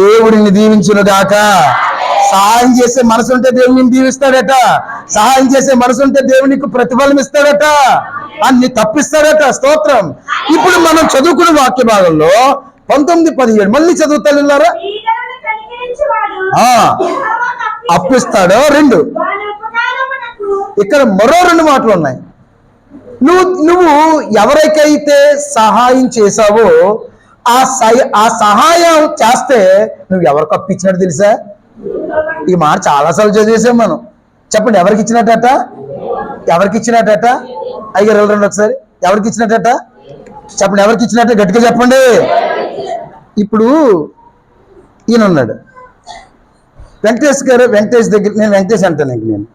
దేవుడిని దీవించునుగాక. సహాయం చేసే మనసు ఉంటే దేవుడిని దీవిస్తాడట. సహాయం చేసే మనసు ఉంటే దేవుడు నీకు ప్రతిఫలం ఇస్తాడట, అన్ని తప్పిస్తాడట. స్తోత్రం. ఇప్పుడు మనం చదువుకున్న వాక్య భాగంలో 19:17 మళ్ళీ చదువుతారా? బీదలను కనికరించువాడు ఆ, యెహోవా అప్పిస్తాడో. 2 వాని ఉపకారమునకు ఇక్కడ మరో 2 మాటలు ఉన్నాయి. నువ్వు ఎవరికైతే సహాయం చేసావో ఆ సహాయం చేస్తే నువ్వు ఎవరికి అప్పించినట్టు తెలుసా? ఈ మాట చాలాసార్లు చదివేసాం మనం. చెప్పండి, ఎవరికి ఇచ్చినట్ట? ఎవరికి ఇచ్చినట్ట? అయ్యారు వెళ్ళరండి ఒకసారి. ఎవరికి ఇచ్చినట్ట చెప్పండి, ఎవరికి ఇచ్చినట్ట గట్టిగా చెప్పండి. ఇప్పుడు ఈయన ఉన్నాడు వెంకటేష్ గారు. వెంకటేష్ దగ్గర నేను వెంకటేష్ అంటాను. నేను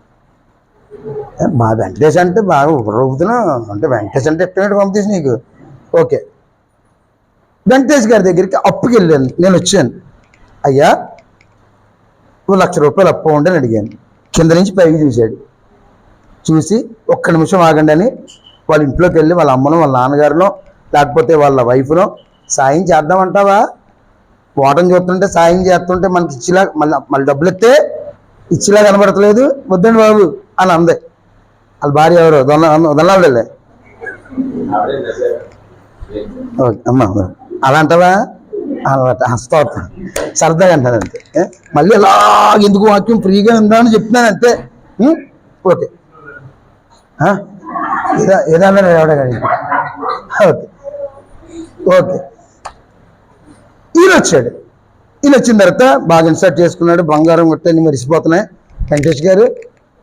మా వెంకటేష్ అంటే బాగా ఉబ్బుతున్నా అంటే వెంకటేష్ అంటే ఎక్కడ పంపించి నీకు ఓకే. వెంకటేష్ గారి దగ్గరికి అప్పుకి వెళ్ళాను. నేను వచ్చాను, అయ్యా ₹1,00,000 అప్పు ఉండని అడిగాను. కింద నుంచి పైకి చూశాడు. చూసి ఒక్క నిమిషం ఆగండి అని వాళ్ళ ఇంట్లోకి వెళ్ళి వాళ్ళ అమ్మను వాళ్ళ నాన్నగారినో లేకపోతే వాళ్ళ వైఫ్నో సాయం చేద్దామంటావా? ఓటం చూస్తుంటే సాయం చేస్తుంటే మనకి ఇచ్చిలా మళ్ళీ డబ్బులు ఎత్తే ఇచ్చిలా కనబడతలేదు, వద్దండి బాబు అని అందే. వాళ్ళ భార్య ఎవరు? దొన్నావిడలే. ఓకే అమ్మ, అలా అంటావా? స్తోత్రం. సరదాగా అంటాను అంతే. మళ్ళీ అలా ఎందుకు వాక్యం ఫ్రీగా ఉందా అని చెప్తున్నాను అంతే. ఓకే, ఏదన్నా ఎవడ కానీ ఓకే ఓకే. ఈయన వచ్చాడు. ఈయన వచ్చిన తర్వాత బాగా ఇన్సర్ట్ చేసుకున్నాడు. బంగారం కొట్టని మరిసిపోతున్నాయి. వెంకటేష్ గారు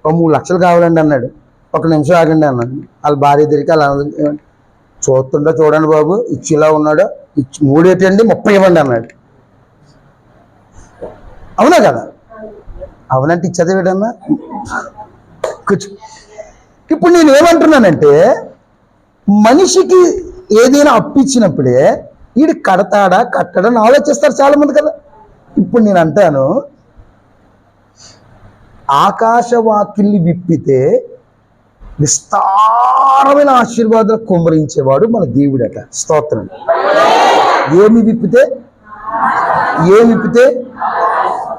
ఒక 3 లక్షలు కావాలండి అన్నాడు. 1 నిమిషం ఆగండి అన్నాడు. వాళ్ళ భార్య దగ్గరికి అలా చూస్తుండో చూడండి బాబు, ఇచ్చిలా ఉన్నాడు, ఇచ్చి 3 ఏంటండి 30 ఇవ్వండి అన్నాడు. అవునా కదా? అవునంటే ఇచ్చేదే వీడన్నా కూర్చో. ఇప్పుడు నేను ఏమంటున్నానంటే మనిషికి ఏదైనా అప్పిచ్చినప్పుడే వీడు కడతాడా కట్టడని ఆలోచిస్తారు చాలా మంది కదా. ఇప్పుడు నేను అంటాను, ఆకాశవాకిల్ని విప్పితే విస్తారమైన ఆశీర్వాదాలు కుమ్మరించేవాడు మన దేవుడట. స్తోత్రం. ఏమి విప్పితే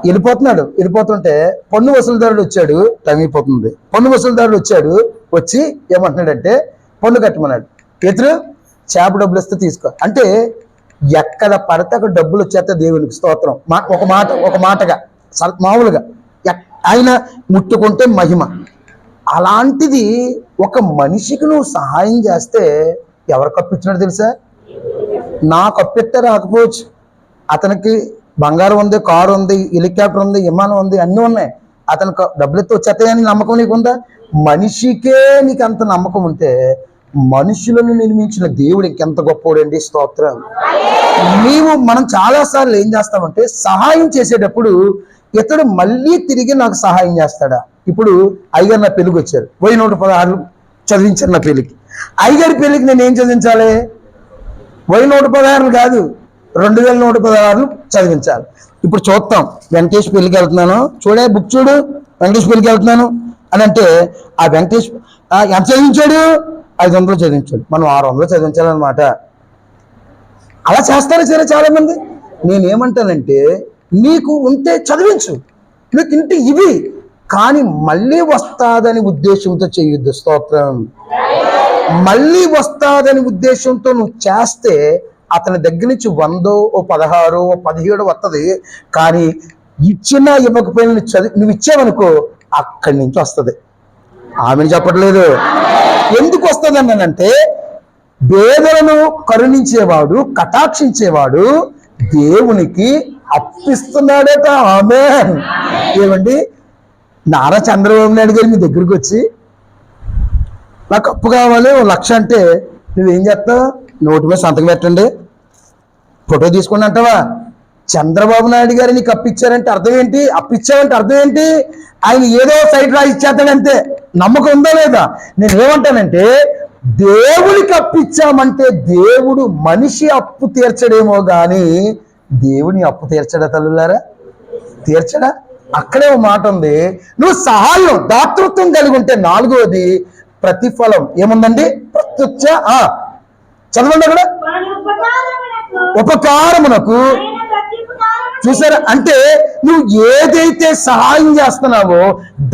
వెళ్ళిపోతుంటే పన్ను వసూలుదారుడు వచ్చాడు. టైం అయిపోతుంది. పన్ను వసూలుదారుడు వచ్చాడు. వచ్చి ఏమంటున్నాడంటే పన్ను కట్టమన్నాడు. ఎదురు చేప డబ్బులు ఇస్తే తీసుకో అంటే ఎక్కడ పడితే అక్కడ డబ్బులు వచ్చేస్తే దేవునికి స్తోత్రం. ఒక మాటగా మామూలుగా ఆయన ముట్టుకుంటే మహిమ. అలాంటిది ఒక మనిషికి నువ్వు సహాయం చేస్తే ఎవరు కప్పించినట్టు తెలుసా? నాకు కప్పిస్తే రాకపోవచ్చు. అతనికి బంగారం ఉంది, కారు ఉంది, హెలికాప్టర్ ఉంది, విమానం ఉంది, అన్నీ ఉన్నాయి. అతనికి డబ్బులు ఎత్తి వచ్చేస్తాయని నమ్మకం నీకుందా? మనిషికే నీకు అంత నమ్మకం ఉంటే మనుషులను నిర్మించిన దేవుడు ఇంకెంత గొప్పవాడండి. స్తోత్రం. మనం చాలాసార్లు ఏం చేస్తామంటే సహాయం చేసేటప్పుడు ఇతడు మళ్ళీ తిరిగి నాకు సహాయం చేస్తాడా? ఇప్పుడు అయ్యగారు నా పెళ్ళికి వచ్చారు. 116 చదివించారు నా పెళ్ళికి. అయ్యగారి పెళ్ళికి నేను ఏం చదివించాలి? 116 కాదు, 2116 చదివించాలి. ఇప్పుడు చూద్దాం. వెంకటేష్ పెళ్ళికి వెళ్తున్నాను, చూడే బుక్ చూడు, వెంకటేష్ పెళ్ళికి వెళ్తున్నాను అని అంటే ఆ వెంకటేష్ ఎంత చదివించాడు? 500 చదివించాడు. మనం 600 చదివించాలన్నమాట. అలా చేస్తారు సరే చాలా మంది. నేనేమంటానంటే నీకు ఉంటే చదివించు, నీకు ఇంటి ఇవి, కానీ మళ్ళీ వస్తాదని ఉద్దేశంతో చేయొద్దు. స్తోత్రం. మళ్ళీ వస్తాదని ఉద్దేశంతో నువ్వు చేస్తే అతని దగ్గర నుంచి 100, 16, 17 వస్తుంది. కానీ ఇచ్చినా ఇవ్వకపోయినా నువ్వు ఇచ్చావనుకో అక్కడి నుంచి వస్తుంది. ఆమెను చెప్పట్లేదు. ఎందుకు వస్తుంది అన్నానంటే పేదలను కరుణించేవాడు, కటాక్షించేవాడు దేవునికి అప్పిస్తున్నాడట. ఆమేన్. ఏమండి, నారా చంద్రబాబు నాయుడు గారు మీ దగ్గరికి వచ్చి నాకు అప్పు కావాలి 1,00,000 అంటే నువ్వేం చేస్తావు? నోటి మీద సంతకం పెట్టండి, ఫోటో తీసుకోండి అంటావా? చంద్రబాబు నాయుడు గారు నీకు అప్పిచ్చారంటే అర్థం ఏంటి? అప్పిచ్చావంటే అర్థం ఏంటి? ఆయన ఏదో సైట్ రాసి ఇచ్చేస్తాడంతే. నమ్మకం ఉందా లేదా? నేను ఏమంటానంటే దేవుడికి అప్పిచ్చామంటే దేవుడు మనిషి అప్పు తీర్చడేమో కానీ దేవుని అప్పు తీర్చడా? తల్లులారా, తీర్చడా? అక్కడే ఒక మాట ఉంది. నువ్వు సహాయం దాతృత్వం కలిగి ఉంటే 4వది ప్రతిఫలం ఏముందండి? ప్రత్యుచ్చ చదవండి అక్కడ. ఉపకారమునకు చూసారా? అంటే నువ్వు ఏదైతే సహాయం చేస్తున్నావో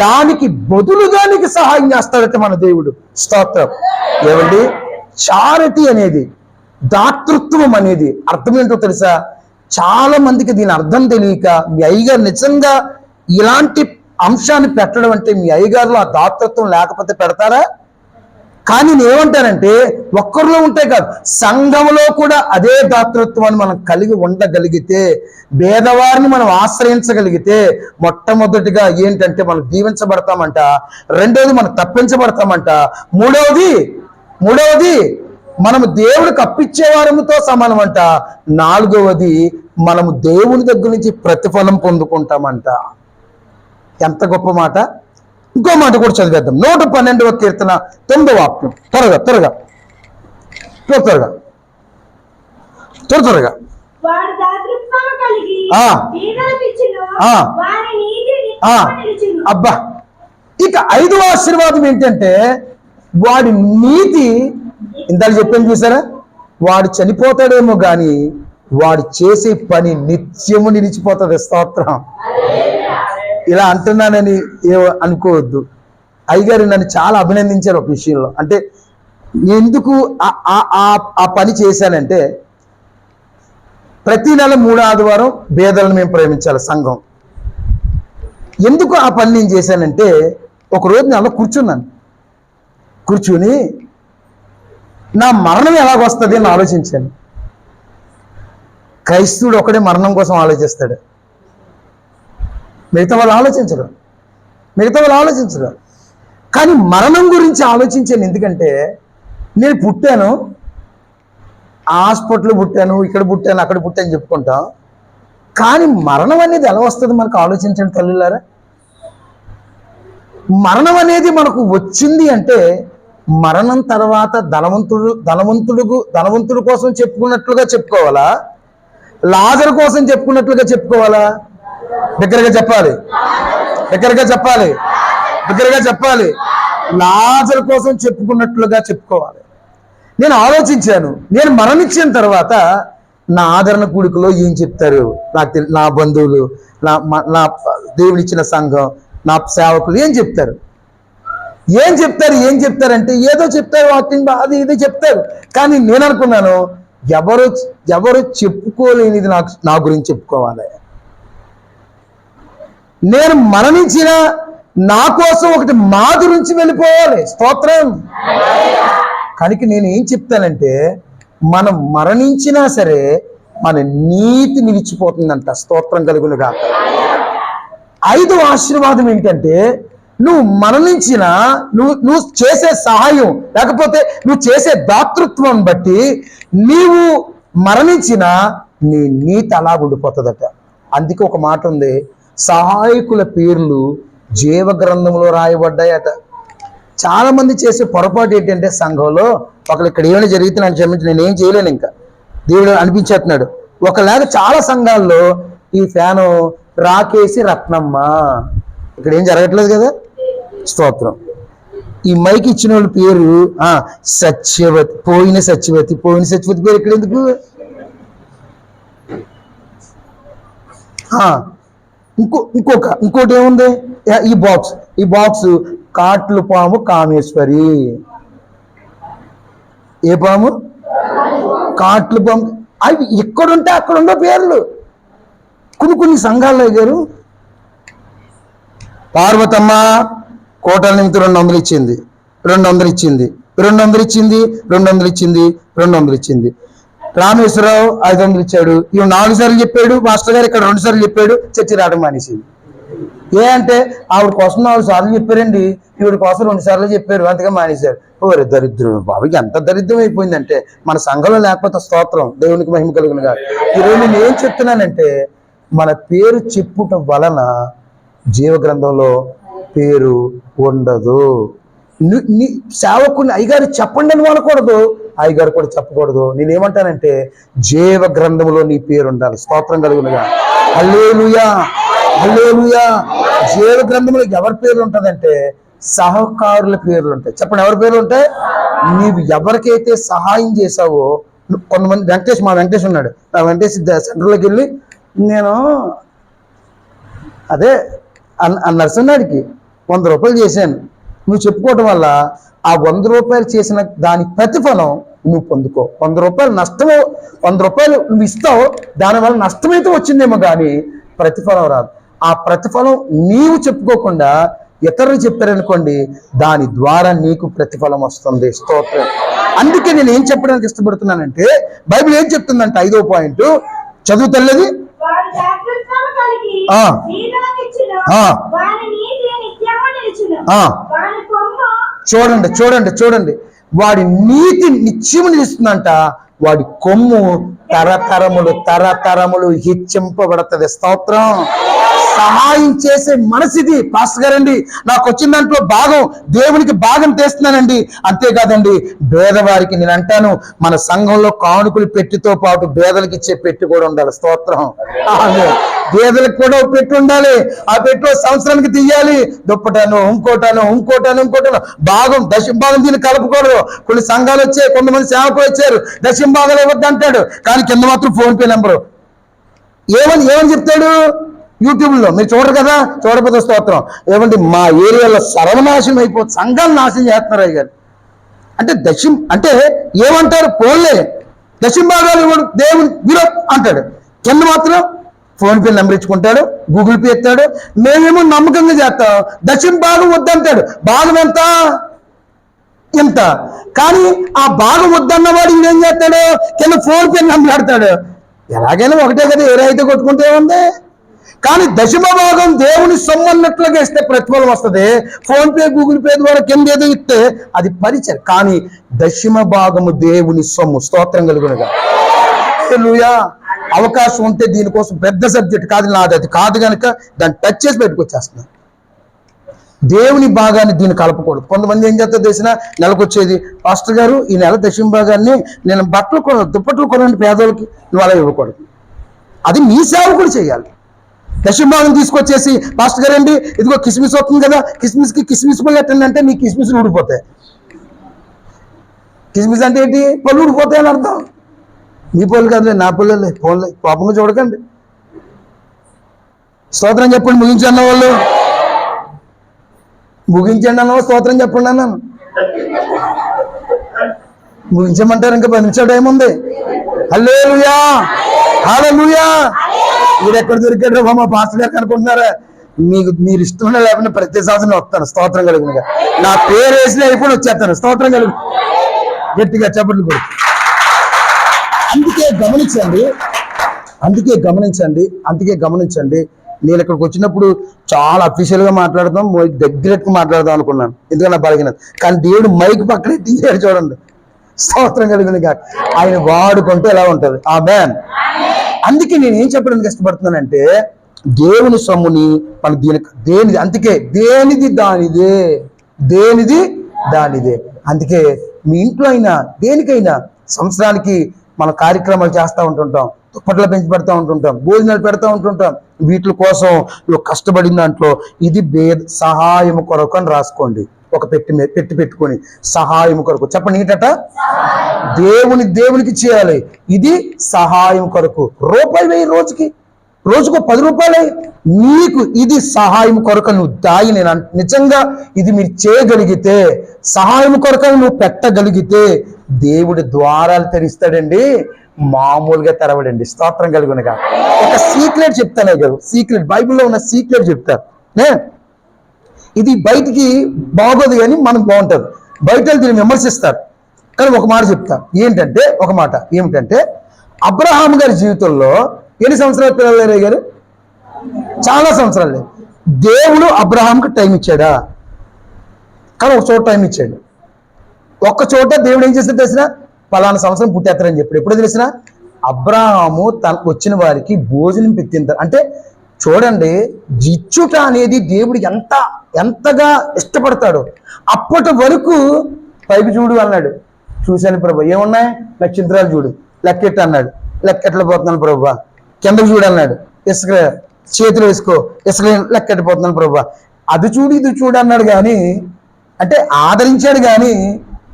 దానికి బదులుగా నీకు సహాయం చేస్తాడట మన దేవుడు. స్తోత్రం. ఏమండి, చారిటీ అనేది, దాతృత్వం అనేది అర్థం ఏంటో తెలుసా? చాలా మందికి దీని అర్థం తెలియక మీ అయ్యగారు నిజంగా ఇలాంటి అంశాన్ని పెట్టడం అంటే మీ అయ్యగారులో ఆ దాతృత్వం లేకపోతే పెడతారా? కానీ నేనేమంటానంటే ఒక్కరిలో ఉంటే కాదు, సంఘంలో కూడా అదే దాతృత్వాన్ని మనం కలిగి ఉండగలిగితే, భేదవారిని మనం ఆశ్రయించగలిగితే, మొట్టమొదటిగా ఏంటంటే మనం దీవించబడతామంట, రెండవది మనం తప్పించబడతామంట, మూడవది మనము దేవుడికి అప్పిచ్చేవారముతో సమానమంట, నాలుగవది మనము దేవుని దగ్గర నుంచి ప్రతిఫలం పొందుకుంటామంట. ఎంత గొప్ప మాట! ఇంకో మాట కూడా చదివేద్దాం. 112వ కీర్తన 9వ వాక్యం. త్వరగా వాడు దాతృత్వము కలిగి ఆ. బీదలకు ఇచ్చును, ఆ. వారి నీతి నిత్యము నిలుచును. అబ్బా, ఇక 5వ ఆశీర్వాదం ఏంటంటే వాడి నీతి. ఇందాక చెప్పాను చూసారా, వాడు చనిపోతాడేమో కానీ వాడు చేసే పని నిత్యము నిలిచిపోతుంది. స్తోత్రం. ఇలా అంటున్నానని అనుకోవద్దు. అయ్యగారు నన్ను చాలా అభినందించారు ఒక విషయంలో. అంటే ఎందుకు ఆ పని చేశానంటే, ప్రతి నెల 3వ ఆదివారం పేదలను మేము ప్రేమించాలి సంఘం. ఎందుకు ఆ పని నేను చేశానంటే, ఒకరోజు నేను అలా కూర్చుని నా మరణం ఎలాగొస్తుంది అని ఆలోచించాను. క్రైస్తవుడు ఒకడే మరణం కోసం ఆలోచిస్తాడు, మిగతా వాళ్ళు ఆలోచించరు. కానీ మరణం గురించి ఆలోచించాను. ఎందుకంటే నేను పుట్టాను, హాస్పిటల్ పుట్టాను, ఇక్కడ పుట్టాను, అక్కడ పుట్టాను చెప్పుకుంటాం. కానీ మరణం అనేది ఎలా వస్తుంది మనకు ఆలోచించండి తల్లులారా. మరణం అనేది మనకు వచ్చింది అంటే, మరణం తర్వాత ధనవంతుడు కోసం చెప్పుకున్నట్లుగా చెప్పుకోవాలా, లాజరు కోసం చెప్పుకున్నట్లుగా చెప్పుకోవాలా? దగ్గరగా చెప్పాలి. లాజరు కోసం చెప్పుకున్నట్లుగా చెప్పుకోవాలి. నేను ఆలోచించాను, నేను మరణించిన తర్వాత నా ఆదరణ కూడికలో ఏం చెప్తారు? నా బంధువులు, నా దేవుడిచ్చిన సంఘం, నా సేవకులు ఏం చెప్తారంటే ఏదో చెప్తారు, వాకింగ్ అది ఇది చెప్తారు. కానీ నేను అనుకున్నాను, ఎవరు చెప్పుకోలేనిది నా గురించి చెప్పుకోవాలి. నేను మరణించిన నా కోసం ఒకటి మా గురించి వెళ్ళిపోవాలి. స్తోత్రం. కనుక నేను ఏం చెప్తానంటే, మనం మరణించినా సరే మన నీతి నిలిచిపోతుందంట. స్తోత్రం కలుగునుగా. 5వ ఆశీర్వాదం ఏంటంటే, నువ్వు మరణించిన నువ్వు చేసే సహాయం లేకపోతే నువ్వు చేసే దాతృత్వం బట్టి నీవు మరణించిన నీ నీతి అలా ఉండిపోతుందట. అందుకే ఒక మాట ఉంది, సహాయకుల పేర్లు జీవ గ్రంథంలో రాయబడ్డాయట. చాలా మంది చేసే పొరపాటు ఏంటంటే, సంఘంలో ఒకళ్ళు ఇక్కడ ఏమైనా జరిగితే నాకు క్షమించి, నేను ఏం చేయలేను, ఇంకా దేవుడు అనిపించేస్తున్నాడు. ఒకలాగా చాలా సంఘాల్లో ఈ ఫ్యాను రాకేసి రత్నమ్మ, ఇక్కడ ఏం జరగట్లేదు కదా. స్తోత్రం. ఈ మైక్ ఇచ్చిన వాళ్ళ పేరు సత్యవతి, పోయిన సత్యవతి పేరు ఇక్కడ ఎందుకు? ఇంకోటి ఏముంది? ఈ బాక్స్ కాట్లు పాము కామేశ్వరి. ఏ పాము? కాట్లు పాము. అవి ఎక్కడుంటే అక్కడ ఉండే పేర్లు. కొన్ని సంఘాల్లో గారు, పార్వతమ్మ కోటల నిమిత్తం 200 ఇచ్చింది, 200 ఇచ్చింది, 200 ఇచ్చింది. రామేశ్వరరావు 500 ఇచ్చాడు. ఇవి 4 సార్లు చెప్పాడు మాస్టర్ గారు, ఇక్కడ 2 సార్లు చెప్పాడు, చర్చి రావడం మానేసింది. అంటే ఆవిడ కోసం 4 సార్లు చెప్పారండి, ఈవిడ కోసం 2 సార్లు చెప్పారు, అంతగా మానేశారు. ఓరే దరిద్రం బాబు, ఎంత దరిద్రం అయిపోయిందంటే మన సంఘంలో లేకపోతే. స్తోత్రం, దేవునికి మహిమ కలుగునుగా. ఈరోజు నేను ఏం చెప్తున్నానంటే, మన పేరు చెప్పుట వలన జీవ గ్రంథంలో పేరు ఉండదు. సేవకుని అయ్యగారు చెప్పండి అని అనకూడదు, అయ్యగారు కూడా చెప్పకూడదు. నేనేమంటానంటే, జీవ గ్రంథంలో నీ పేరు ఉండాలి. స్తోత్రం కలుగునుగా. హల్లెలూయా. జీవ గ్రంథంలో ఎవరి పేర్లు ఉంటుందంటే, సహకారుల పేర్లు ఉంటాయి. చెప్పండి, ఎవరి పేర్లు ఉంటాయి? నీవు ఎవరికైతే సహాయం చేసావో. కొంతమంది మా వెంకటేష్ ఉన్నాడు, ఆ వెంకటేష్ సెంటర్లోకి వెళ్ళి, నేను అదే ఆ నరసింహాడికి 100 రూపాయలు చేశాను, నువ్వు చెప్పుకోవటం వల్ల ఆ 100 రూపాయలు చేసిన దాని ప్రతిఫలం నువ్వు పొందుకో. 100 రూపాయలు నష్టము, 100 రూపాయలు నువ్వు ఇస్తావు, దానివల్ల నష్టమైతే వచ్చిందేమో కానీ ప్రతిఫలం రాదు. ఆ ప్రతిఫలం నీవు చెప్పుకోకుండా ఇతరులు చెప్పారనుకోండి, దాని ద్వారా నీకు ప్రతిఫలం వస్తుంది. స్తోత్రం. అందుకే నేను ఏం చెప్పడానికి ఇష్టపడుతున్నానంటే, బైబిల్ ఏం చెప్తుందంటే 5వ పాయింట్ చదువుతల్లది. వాడు జాగ్రత్తగా కలిగి ఆ. నీడలకిచ్చును. ఆ. వాని నీతి నిత్యము నిలుచును. ఆ. వాని కొమ్మ చూడండి చూడండి చూడండి, వాడి నీతి నిత్యము నిలుస్తుందంట, వాడి కొమ్ము తరతరములు హెచ్చింపబడుతుంది. స్తోత్రం. సహాయం చేసే మనసిది. పాస్టర్ గారండి, నాకు వచ్చిన దాంట్లో భాగం, దేవునికి భాగం తెస్తున్నానండి. అంతేకాదండి, పేదవారికి నేను అంటాను, మన సంఘంలో కానుకలు పెట్టితో పాటు పేదలకు ఇచ్చే పెట్టి కూడా ఉండాలి. స్తోత్రం. పేదలకు కూడా పెట్టి ఉండాలి. ఆ పెట్టి సంవత్సరానికి తీయాలి. దుప్పటాను, ఇంకోటాను భాగం, దశంభాగం దీన్ని కలపకూడదు. కొన్ని సంఘాలు వచ్చాయి, కొంతమంది సేవకులు వచ్చారు, దశంభాగాలు ఇవ్వద్దు అంటాడు, కానీ కింద మాత్రం ఫోన్పే నెంబరు. ఏమని చెప్తాడు? యూట్యూబ్లో మీరు చూడరు కదా, చూడకపోతే స్తోత్రం. ఏమండి, మా ఏరియాలో సర్వనాశనం అయిపోతుంది, సంఘాలు నాశనం చేస్తున్నారు అయ్యారు అంటే అంటే ఏమంటారు? పోన్లే, దశంభాగాలు ఇవ్వడు దేవుని విరోధ్ అంటాడు, కింద మాత్రం ఫోన్పే నెంబర్ ఇచ్చుకుంటాడు, గూగుల్ పే ఎత్తాడు. మేమేమో నమ్మకంగా చేస్తాం, దశంభాగం వద్దంటాడు. భాగం ఎంత? ఇంత. కానీ ఆ భాగం వద్దన్నవాడు ఏం చేస్తాడు? కింద ఫోన్పే నెంబర్ ఆడతాడు. ఎలాగైనా ఒకటే కదా, ఏ రైతు కొట్టుకుంటే ఉంది. కానీ దశమ భాగం దేవుని సొమ్ము అన్నట్లుగా ఇస్తే ప్రతిఫలం వస్తుంది. ఫోన్పే, గూగుల్ పే ద్వారా కింద ఏదో ఇస్తే అది పరిచయం. కానీ దశమ భాగము దేవుని సొమ్ము. స్తోత్రం కలుగునుగా. హల్లెలూయా. అవకాశం ఉంటే దీనికోసం పెద్ద సబ్జెక్ట్ కాదు నాది, అది కాదు కనుక దాన్ని టచ్ చేసి పెట్టుకొచ్చేస్తున్నాను. దేవుని భాగాన్ని దీన్ని కలపకూడదు. కొంతమంది ఏం చేస్తారు తెలిసిన, నెలకొచ్చేది, పాస్టర్ గారు ఈ నెల దశమ భాగాన్ని నేను దుప్పట్లు కొనండి పేదోళ్ళకి, నువ్వు అలా ఇవ్వకూడదు. అది మీ సేవకుడు చేయాలి. దశంభాగం తీసుకొచ్చేసి, పాస్టర్ గారు అండి ఇదిగో కిస్మిస్ వస్తుంది కదా, కిస్మిస్ పళ్ళు ఎట్టండి, మీ కిస్మిస్లు ఊడిపోతాయి. కిస్మిస్ అంటే ఏంటి? పళ్ళు ఊడిపోతాయి అని అర్థం. మీ పళ్ళు కాదులే, నా పళ్ళే, ఫోన్లే, కోపంగా చూడకండి. స్తోత్రం చెప్పండి. ముగించండి వాళ్ళు, ముగించండి అన్న స్తోత్రం చెప్పండి అన్నాను. ముగించమంటారు, ఇంకా 10 నిమిషాలు టైం ఉంది. హల్లెలూయా, హల్లెలూయా. మీరు ఎక్కడ దొరికాడు మా పాస్టర్ గారు అనుకుంటున్నారా? మీరు ఇష్టం లేకుండా ప్రతి సంవత్సరం వస్తాను. స్తోత్రం కలిగినగా నా పేరు వేసిన ఇప్పుడు వచ్చేస్తాను. స్తోత్రం కలిగి గట్టిగా చెప్పట్లు కూడా. అందుకే గమనించండి. నేను ఇక్కడికి వచ్చినప్పుడు చాలా అఫీషియల్గా మాట్లాడదాం, దగ్గరకు మాట్లాడదాం అనుకున్నాను, ఎందుకంటే నా బలగినది. కానీ దేవుడు మైక్ పక్కన ఎట్టించాడు చూడండి. స్తోత్రం కలిగినగా. ఆయన వాడుకుంటే ఎలా ఉంటుంది. ఆమేన్. అందుకే నేను ఏం చెప్పడానికి ఇష్టపడుతున్నానంటే, దేవుని సొమ్ముని మన దేనిది, అందుకే దేనిది దానిదే. అందుకే మీ ఇంట్లో అయినా దేనికైనా సంవత్సరానికి మన కార్యక్రమాలు చేస్తూ ఉంటుంటాం, దుప్పట్లు పెంచి పెడతా ఉంటుంటాం, భోజనాలు పెడతా ఉంటుంటాం. వీటి కోసం నువ్వు కష్టపడిన దాంట్లో ఇది సహాయం కొరకు అని రాసుకోండి. ఒక పెట్టుకొని సహాయం కొరకు చెప్పండి. ఏంటట? దేవునికి చేయాలి. ఇది సహాయం కొరకు. రూపాయి వేయి, రోజుకు 10 రూపాయలే నీకు ఇది సహాయం కొరకు నువ్వు దాయి. నేను నిజంగా ఇది మీరు చేయగలిగితే, సహాయం కొరకు నువ్వు పెట్టగలిగితే దేవుడి ద్వారాలు తెరిస్తాడండి, మామూలుగా తెరవడండి. స్తోత్రం కలుగునగా. ఒక సీక్రెట్ చెప్తానే కదా, సీక్రెట్ బైబిల్లో ఉన్న సీక్రెట్ చెప్తాను. ఇది బయటికి బాగోదు కానీ మనకు బాగుంటుంది. బయట దీన్ని విమర్శిస్తారు, కానీ ఒక మాట చెప్తా. ఏమిటంటే అబ్రహాం గారి జీవితంలో ఎన్ని సంవత్సరాలు పిల్లలు గారు? చాలా సంవత్సరాలు. దేవుడు అబ్రహాంకి టైం ఇచ్చాడా? కానీ ఒక చోట టైం ఇచ్చాడు. ఒక్క చోట దేవుడు ఏం చేస్తాడు తెలిసిన, పలానా సంవత్సరం పుట్టేస్తారని చెప్పాడు. ఎప్పుడు తెలిసిన? అబ్రహాము తనకు వచ్చిన వారికి భోజనం పెట్టింది. అంటే చూడండి, ఇచ్చుట అనేది దేవుడు ఎంతగా ఇష్టపడతాడు. అప్పటి వరకు పైకి చూడు అన్నాడు, చూశాను ప్రభు. ఏమున్నాయి? నక్షత్రాలు చూడు, లెక్కెట్టు అన్నాడు. లెక్కెట్లు పోతున్నాను ప్రభు. కిందకు చూడు అన్నాడు, ఇసుక చేతులు వేసుకో, ఇసుక లెక్కెట్టిపోతున్నాను ప్రభు. అది చూడు ఇది చూడు అన్నాడు. కానీ అంటే ఆదరించాడు. కానీ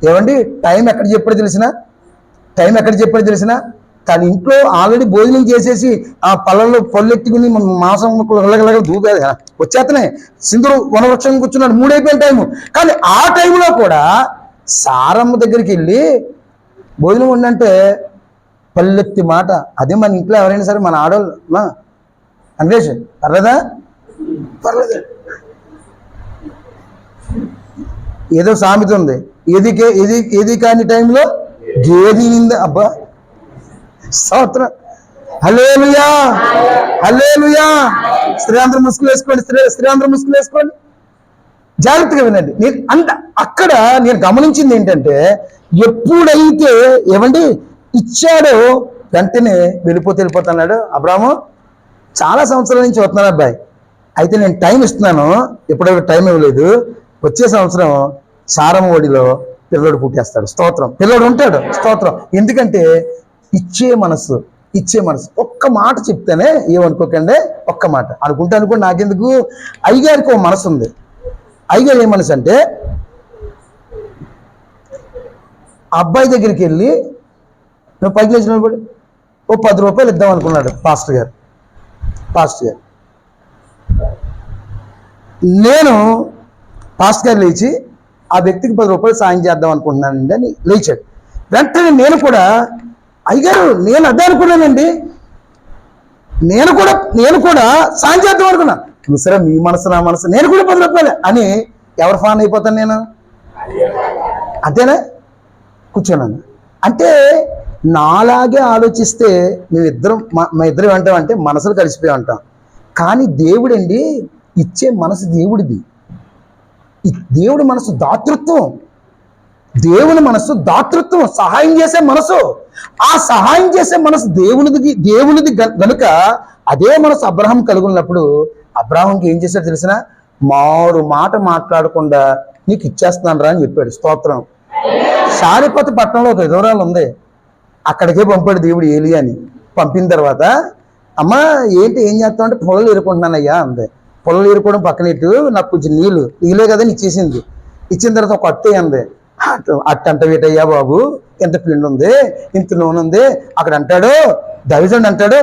ఏమండి, టైం ఎక్కడ చెప్పాడు తెలిసిన? కానీ ఇంట్లో ఆల్రెడీ భోజనం చేసేసి ఆ పళ్ళు ఎత్తుకుని మాంసం దూపేది వచ్చేతనే సింధుడు వనవృక్షం కూర్చున్నాడు 3 అయిపోయిన టైము. కానీ ఆ టైంలో కూడా సారమ్మ దగ్గరికి వెళ్ళి భోజనం ఉండంటే పల్లెత్తి మాట. అదే మన ఇంట్లో ఎవరైనా సరే మన ఆడవాళ్ళు మా వెంకటేష్ పర్లేదా పర్లేదు ఏదో సామెత ఉంది, ఏది కాని టైంలో గేది నింద. అబ్బా స్తోత్రం, హల్లెలూయా హల్లెలూయా. స్త్రీలందరూ ముసుగులు వేసుకోండి, స్త్రీలందరూ ముసుగులు వేసుకోండి. జాగ్రత్తగా వినండి. అక్కడ నేను గమనించింది ఏంటంటే ఎప్పుడైతే ఏమండి ఇచ్చాడో వెంటనే వెళ్ళిపోతున్నాడు అబ్రాము. చాలా సంవత్సరాల నుంచి వస్తున్నాడు అబ్బాయి, అయితే నేను టైం ఇస్తున్నాను, ఎప్పుడైతే టైం ఇవ్వలేదు. వచ్చే సంవత్సరం సారమ్మ ఒడిలో పిల్లడు పుట్టేస్తాడు. స్తోత్రం, పిల్లడు ఉంటాడు. స్తోత్రం. ఎందుకంటే ఇచ్చే మనసు. ఒక్క మాట చెప్తేనే ఏమనుకోకండి, ఒక్క మాట అనుకుంటే నాకెందుకు. అయ్యగారికి ఒక మనసు ఉంది. అయ్యగారు ఏ మనసు అంటే అబ్బాయి దగ్గరికి వెళ్ళి నువ్వు పైకి లేచిన కూడా ఓ 10 రూపాయలు ఇద్దాం అనుకున్నాడు పాస్టర్ గారు. నేను పాస్టర్ గారు లేచి ఆ వ్యక్తికి 10 రూపాయలు సాయం చేద్దాం అనుకుంటున్నానండి అని లేచాడు. వెంటనే నేను కూడా అయ్యగారు నేను అదే అనుకున్నానండి, నేను కూడా సాయం చేద్దాం అనుకున్నా. చూసారా మీ మనసు నా మనసు, నేను కూడా 10 రూపాయలు అని ఎవరు ఫాన్ అయిపోతాను నేను, అంతేనా? కూర్చున్నాను అంటే నాలాగే ఆలోచిస్తే మా ఇద్దరం ఏమంటామంటే మనసులు కలిసిపోయి ఉంటాం. కానీ దేవుడండి ఇచ్చే మనసు దేవుడిది. దేవుడి మనసు దాతృత్వం, దేవుని మనసు దాతృత్వం, సహాయం చేసే మనసు. ఆ సహాయం చేసే మనసు దేవునిది గనుక అదే మనసు అబ్రహాం కలుగున్నప్పుడు అబ్రహాంకి ఏం చేశాడు తెలిసిన, మారు మాట మాట్లాడకుండా నీకు ఇచ్చేస్తున్నాను రా అని చెప్పాడు. స్తోత్రం. సారిపత పట్టణంలో ఒక విధవరాలు ఉంది, అక్కడికే పంపాడు దేవుడు ఏలియాని. పంపిన తర్వాత అమ్మ ఏం చేస్తావు అంటే పొలలు ఏరుకుంటున్నానయ్యా అందే. పొలలు ఏరుకోవడం పక్కనెట్టు నాకు కొంచెం నీళ్ళే కదా ఇచ్చేసింది. ఇచ్చిన తర్వాత ఒక అట్టే అంది. అట్టంట వేటయ్యా బాబు, ఎంత పిండి ఉంది, ఇంత నూనె ఉంది. అక్కడ అంటాడు దైవజనుడు అంటాడు,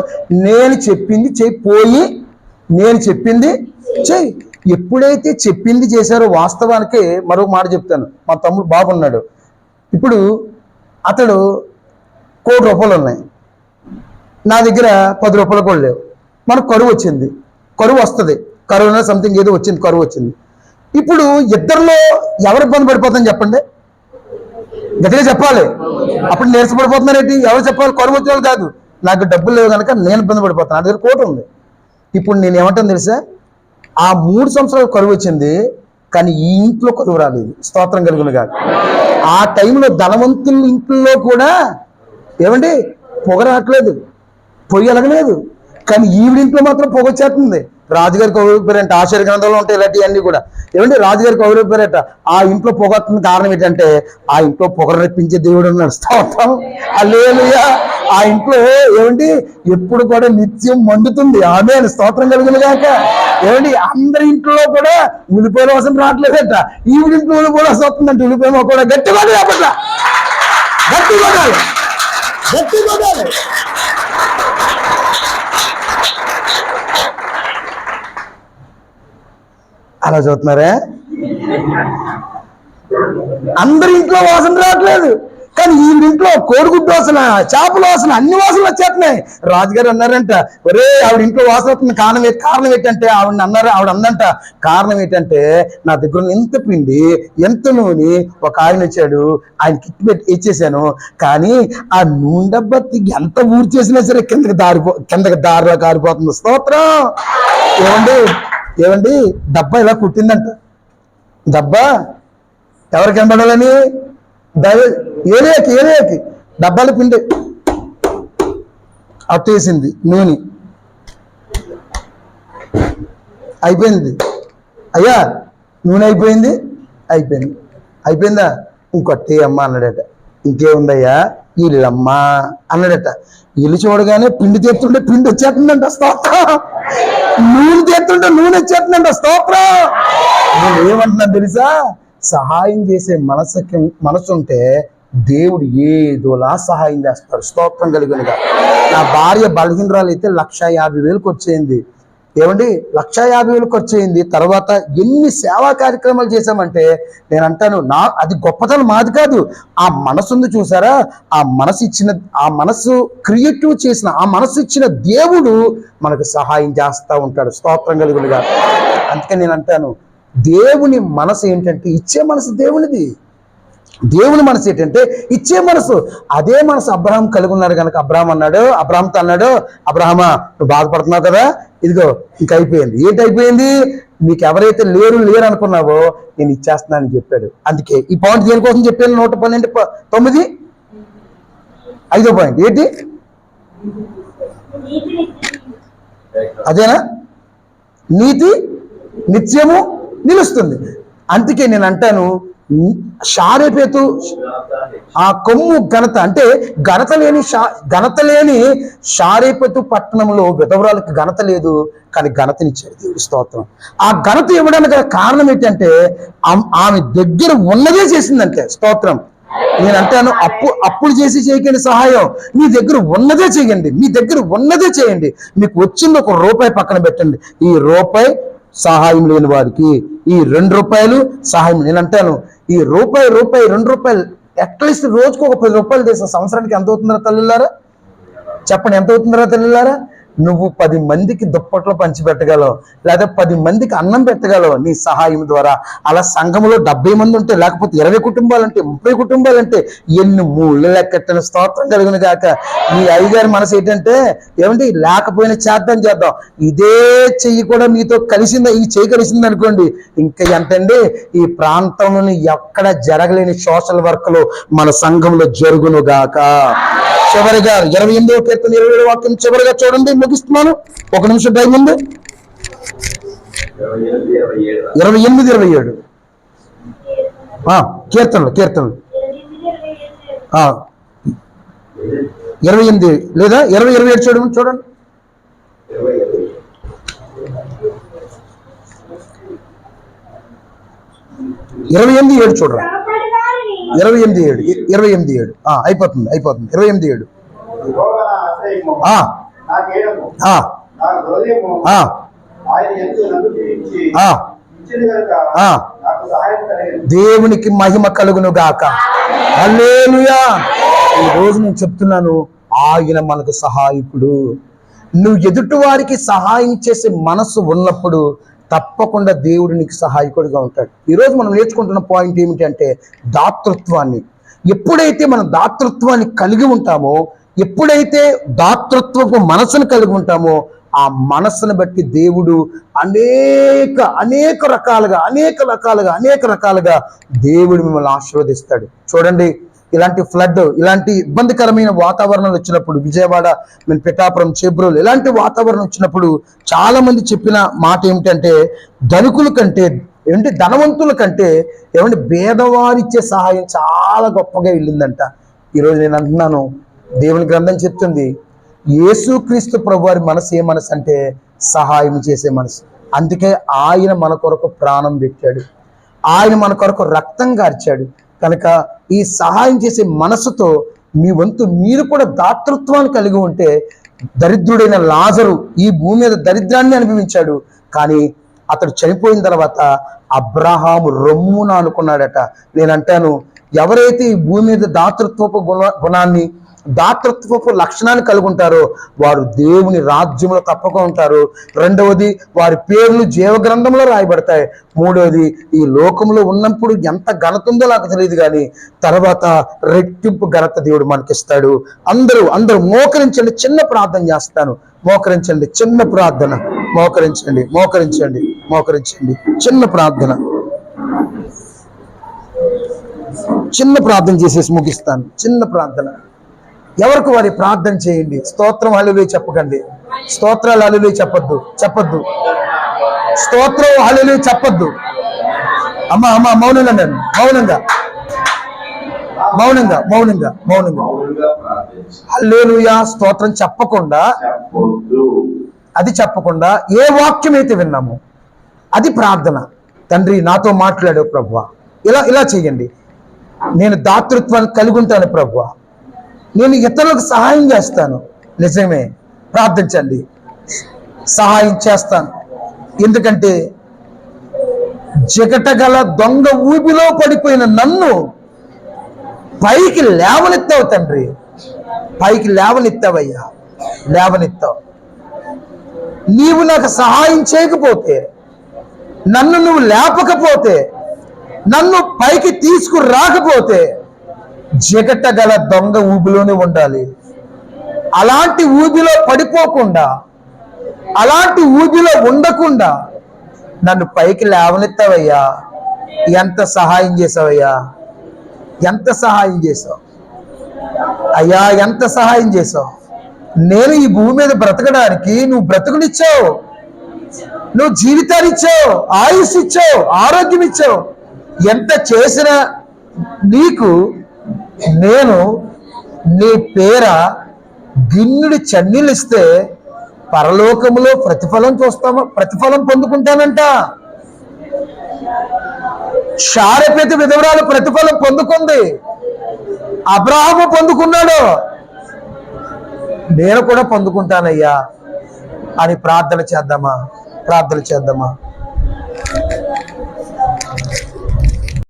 నేను చెప్పింది చెయ్యి, నేను చెప్పింది చెయ్యి. ఎప్పుడైతే చెప్పింది చేశారో వాస్తవానికి మరొక మాట చెప్తాను. మా తమ్ముడు బాగున్నాడు, ఇప్పుడు అతడు 1 కోటి రూపాయలు ఉన్నాయి, నా దగ్గర 10 రూపాయలు కూడా లేవు. మనకు కరువు వచ్చింది, కరువు వస్తుంది, కరోనా సంథింగ్ ఏదో వచ్చింది, కరువు వచ్చింది. ఇప్పుడు ఇద్దరిలో ఎవరు ఇబ్బంది పడిపోతుందని చెప్పండి, గట్టిగా చెప్పాలి. అప్పుడు నీరసపడిపోతున్నారేంటి? ఎవరు చెప్పాలి? కరువు వచ్చిన వాళ్ళు కాదు, నాకు డబ్బులు లేవు కనుక నేను ఇబ్బంది పడిపోతాను. నా దగ్గర 1 కోటి ఉంది. ఇప్పుడు నేను ఏమంటాను తెలుసా, ఆ 3 సంవత్సరాలు కరువు వచ్చింది, కానీ ఈ ఇంట్లో కరువు రాలేదు. స్తోత్రం కలుగును కాదు. ఆ టైంలో ధనవంతుల ఇంట్లో కూడా ఏమండి పొగ రావట్లేదు, పొయ్యి ఎలగలేదు, కానీ ఈవిడింట్లో మాత్రం పొగ వచ్చేస్తుంది. రాజుగారికి కౌరవిపోయారంట, ఆశ్చర్య గ్రంథంలో ఉంటాయి ఇలాంటివన్నీ కూడా. ఏమంటే రాజుగారికి కౌరవిపోయారట, ఆ ఇంట్లో పొగ వస్తుంది. కారణం ఏంటంటే ఆ ఇంట్లో పొగ రప్పించే దేవుడు ఉన్నాడు. స్తోత్రం, హల్లెలూయా. ఆ ఇంట్లో ఏమండి ఎప్పుడు కూడా నిత్యం మండుతుంది. ఆమేన్, స్తోత్రం కలుగును గాక. ఏమండి అందరి ఇంట్లో కూడా ఉల్లిపాయల వాసన రావట్లేదట, ఈవిడింట్లో ఉల్లిపాయల వాసన వస్తుందంటే ఉల్లిపాయ కూడా గట్టిగా రాబట్లా, గట్టిగా అలా చూస్తున్నారా? అందరి ఇంట్లో వాసన రావట్లేదు, కానీ ఈ ఇంట్లో కోడిగుడ్డు వాసన, చేపల వాసన, అన్ని వాసనలు వచ్చేస్తున్నాయి. రాజుగారు అన్నారంట, ఒరే ఆవిడ ఇంట్లో వాసన వస్తుంది, కారణం ఏంటంటే ఆవిడ అందంట, కారణం ఏంటంటే నా దగ్గర ఎంత పిండి ఎంత నూనె ఒక ఆయన వచ్చాడు, ఆయన కిట్ పెట్టి ఇచ్చేసాను, కానీ ఆ నూనె డబ్బా ఎంత ఊరి చేసినా సరే కిందకి దారిలో కారిపోతుంది. స్తోత్రం. ఏమండి డబ్బా ఇలా కుట్టిందంట. డబ్బా ఎవరు కనబడాలని ఏరియాకి డబ్బాలు పిండి అట్టేసింది, నూనె అయిపోయింది. అయ్యా నూనె అయిపోయిందా? ఇంకొట్టే అమ్మ అన్నాడట. ఇంకేముందయ్యా ఇల్లమ్మ అన్నాడట. ఇల్లు చూడగానే పిండి తీస్తుంటే పిండి వచ్చేస్తుందంట. స్తోత్రం. నూనె తీస్తుంటే నూనె వచ్చేస్తుందంట. స్తోత్రం. నేను ఏమంటున్నాను తెలుసా, సహాయం చేసే మనసు ఉంటే దేవుడు ఏదోలా సహాయం చేస్తారు. స్తోత్రం కలిగినగా. నా భార్య బలహీనరాలు అయితే 1,50,000 ఖర్చు అయింది. ఏమండి, 1,50,000 ఖర్చు అయింది. తర్వాత ఎన్ని సేవా కార్యక్రమాలు చేశామంటే నేను అంటాను, అది గొప్పతనం మాది కాదు. ఆ మనసు ఉంది చూసారా, ఆ మనసు క్రియేటివ్ చేసిన, ఆ మనసు ఇచ్చిన దేవుడు మనకు సహాయం చేస్తూ ఉంటాడు. స్తోత్రం కలుగునుగా. అందుకని నేను అంటాను, దేవుని మనసు ఏంటంటే ఇచ్చే మనసు దేవునిది. దేవుని మనసు ఏంటంటే ఇచ్చే మనసు. అదే మనసు అబ్రహాం కలిగి ఉన్నాడు కనుక అబ్రహాంతో అన్నాడు, అబ్రహామా, నువ్వు బాధపడుతున్నావు కదా, ఇదిగో ఇంక అయిపోయింది. ఏంటైపోయింది? నీకు ఎవరైతే లేరు అనుకున్నావో నేను ఇచ్చేస్తున్నానని చెప్పాడు. అందుకే ఈ పాయింట్ దేనికోసం చెప్పాను? 112:9 5వ పాయింట్ ఏంటి? అదేనా? నీతి నిత్యము నిలుస్తుంది. అందుకే నేను అంటాను, షారేపేతు ఆ కొమ్ము ఘనత అంటే ఘనత లేని షారేపేతు పట్టణంలో విధవరాలకు ఘనత లేదు, కానీ ఘనతనిచ్చాడు దేవుడి. స్తోత్రం. ఆ ఘనత ఇవ్వడానికి కారణం ఏంటంటే ఆమె దగ్గర ఉన్నదే చేసిందంటే. స్తోత్రం. నేను అంటాను, అప్పులు చేసి చేయకండి సహాయం, మీ దగ్గర ఉన్నదే చేయండి. మీ దగ్గర ఉన్నదే చేయండి. మీకు వచ్చింది ₹1 పక్కన పెట్టండి. ఈ రూపాయి సహాయం లేని వారికి, ఈ ₹2 సహాయం. నేను అంటాను, ఈ రూపాయి ₹2 అట్లీస్ట్ రోజుకు ఒక ₹10 చేసే సంవత్సరానికి ఎంత అవుతుందా తల్లిలారా? చెప్పండి, ఎంత అవుతుందా తల్లిలారా? నువ్వు 10 మందికి దుప్పట్లో పంచిపెట్టగలవు, లేదా 10 మందికి అన్నం పెట్టగలవు నీ సహాయం ద్వారా. అలా సంఘంలో 70 మంది ఉంటే, లేకపోతే 20 కుటుంబాలంటే, 30 కుటుంబాలంటే ఎన్ని మూళ్ళు లెక్కెట్టని. స్తోత్రం కలుగును గాక. మీ అయ్యగారి మనసు ఏంటంటే, ఏమంటే లేకపోయినా చేద్దాం. ఇదే చెయ్యి కూడా మీతో కలిసిందా, ఈ చెయ్యి కలిసింది అనుకోండి, ఇంకా ఎంతండి. ఈ ప్రాంతంలోని ఎక్కడ జరగలేని సోషల్ వర్క్లు మన సంఘంలో జరుగును గాక. చివరిగా 28వ కీర్తన 27వ వాక్యం చివరిగా చూడండి, ముగిస్తున్నాను. 1 నిమిషం టైం ఉంది. 28-27 కీర్తనలు 28 లేదా 20-27 చూడండి. 28-7 చూడరా. 28-7 అయిపోతుంది. 28-7 దేవునికి మహిమ కలుగును గాక. హల్లెలూయా. ఈ రోజు నేను చెప్తున్నాను, ఆయన మనకు సహాయకుడు. నువ్వు ఎదుటి వారికి సహాయం చేసే మనసు ఉన్నప్పుడు తప్పకుండా దేవుడు నీకు సహాయకుడిగా ఉంటాడు. ఈరోజు మనం నేర్చుకుంటున్న పాయింట్ ఏమిటంటే దాతృత్వాన్ని. ఎప్పుడైతే మనం దాతృత్వాన్ని కలిగి ఉంటామో, ఎప్పుడైతే దాతృత్వపు మనసును కలిగి ఉంటామో, ఆ మనస్సును బట్టి దేవుడు అనేక రకాలుగా దేవుడు మిమ్మల్ని ఆశీర్వదిస్తాడు. చూడండి, ఇలాంటి ఫ్లడ్, ఇలాంటి ఇబ్బందికరమైన వాతావరణం వచ్చినప్పుడు, విజయవాడ, పిఠాపురం, చేబ్రోలు ఇలాంటి వాతావరణం వచ్చినప్పుడు చాలా మంది చెప్పిన మాట ఏమిటంటే, ధనికుల కంటే ధనవంతుల కంటే పేదవారిచ్చే సహాయం చాలా గొప్పగా వెళ్ళిందంట. ఈరోజు నేను అంటున్నాను, దేవుని గ్రంథం చెప్తుంది, యేసుక్రీస్తు ప్రభువారి మనసు ఏ మనసు అంటే సహాయం చేసే మనసు. అందుకే ఆయన మన కొరకు ప్రాణం పెట్టాడు, ఆయన మన కొరకు రక్తం కార్చాడు. కనుక ఈ సహాయం చేసే మనసుతో మీ వంతు మీరు కూడా దాతృత్వాన్ని కలిగి ఉంటే, దరిద్రుడైన లాజరు ఈ భూమి మీద దరిద్రాన్ని అనుభవించాడు, కానీ అతడు చనిపోయిన తర్వాత అబ్రహాము రొమ్మున అనుకున్నాడట. నేనంటాను, ఎవరైతే ఈ భూమి మీద దాతృత్వపు గుణాన్ని, దాతృత్వపు లక్షణాన్ని కలిగి ఉంటారో వారు దేవుని రాజ్యంలో తప్పక ఉంటారు. రెండవది, వారి పేర్లు జీవగ్రంథంలో రాయబడతాయి. మూడవది, ఈ లోకంలో ఉన్నప్పుడు ఎంత ఘనత ఉందో నాకు తెలియదు, కానీ తర్వాత రెట్టింపు ఘనత దేవుడు మనకిస్తాడు. అందరూ మోకరించండి, చిన్న ప్రార్థన చేస్తాను. మోకరించండి, చిన్న ప్రార్థన. మోకరించండి, చిన్న ప్రార్థన. చిన్న ప్రార్థన చేసేసి ముగిస్తాను. చిన్న ప్రార్థన. ఎవరికి వారి ప్రార్థన చేయండి. స్తోత్రం హల్లెలూయా చెప్పకండి. స్తోత్రాలు హల్లెలూయా చెప్పొద్దు. స్తోత్రం హల్లెలూయా చెప్పొద్దు. అమ్మ మౌనంగా హల్లెలూయా స్తోత్రం చెప్పకుండా, అది చెప్పకుండా ఏ వాక్యం అయితే విన్నామో అది ప్రార్థన. తండ్రి నాతో మాట్లాడావు ప్రభువా, ఇలా చేయండి. నేను దాతృత్వాన్ని కలిగి ఉంటాను ప్రభువా. నేను ఇతరులకు సహాయం చేస్తాను. నిజమే, ప్రార్థించండి. సహాయం చేస్తాను. ఎందుకంటే జగటగల దొంగ ఊబిలో పడిపోయిన నన్ను పైకి లేవనెత్తావు తండ్రి. పైకి లేవనెత్తావయ్యా, లేవనెత్తావు. నీవు నాకు సహాయం చేయకపోతే, నన్ను నువ్వు లేపకపోతే, నన్ను పైకి తీసుకురాకపోతే జగటగల దొంగ ఊబిలోనే ఉండాలి. అలాంటి ఊబిలో పడిపోకుండా, అలాంటి ఊబిలో ఉండకుండా నన్ను పైకి లేవనెత్తావయ్యా. ఎంత సహాయం చేసావయ్యా, ఎంత సహాయం చేసావు అయ్యా, ఎంత సహాయం చేసావు. నేను ఈ భూమి మీద బ్రతకడానికి నువ్వు బ్రతుకునిచ్చావు, నువ్వు జీవితాన్ని ఇచ్చావు, ఆయుష్ ఇచ్చావు, ఆరోగ్యం ఇచ్చావు. ఎంత చేసినా నీకు నేను నీ పేర గిన్నెడు చన్నీళ్ళు ఇస్తే పరలోకములో ప్రతిఫలం పొందుకుంటానంట. శారపేత విధవరాలు ప్రతిఫలం పొందుకుంది, అబ్రాహాము పొందుకున్నాడు, నేను కూడా పొందుకుంటానయ్యా అని ప్రార్థన చేద్దామా?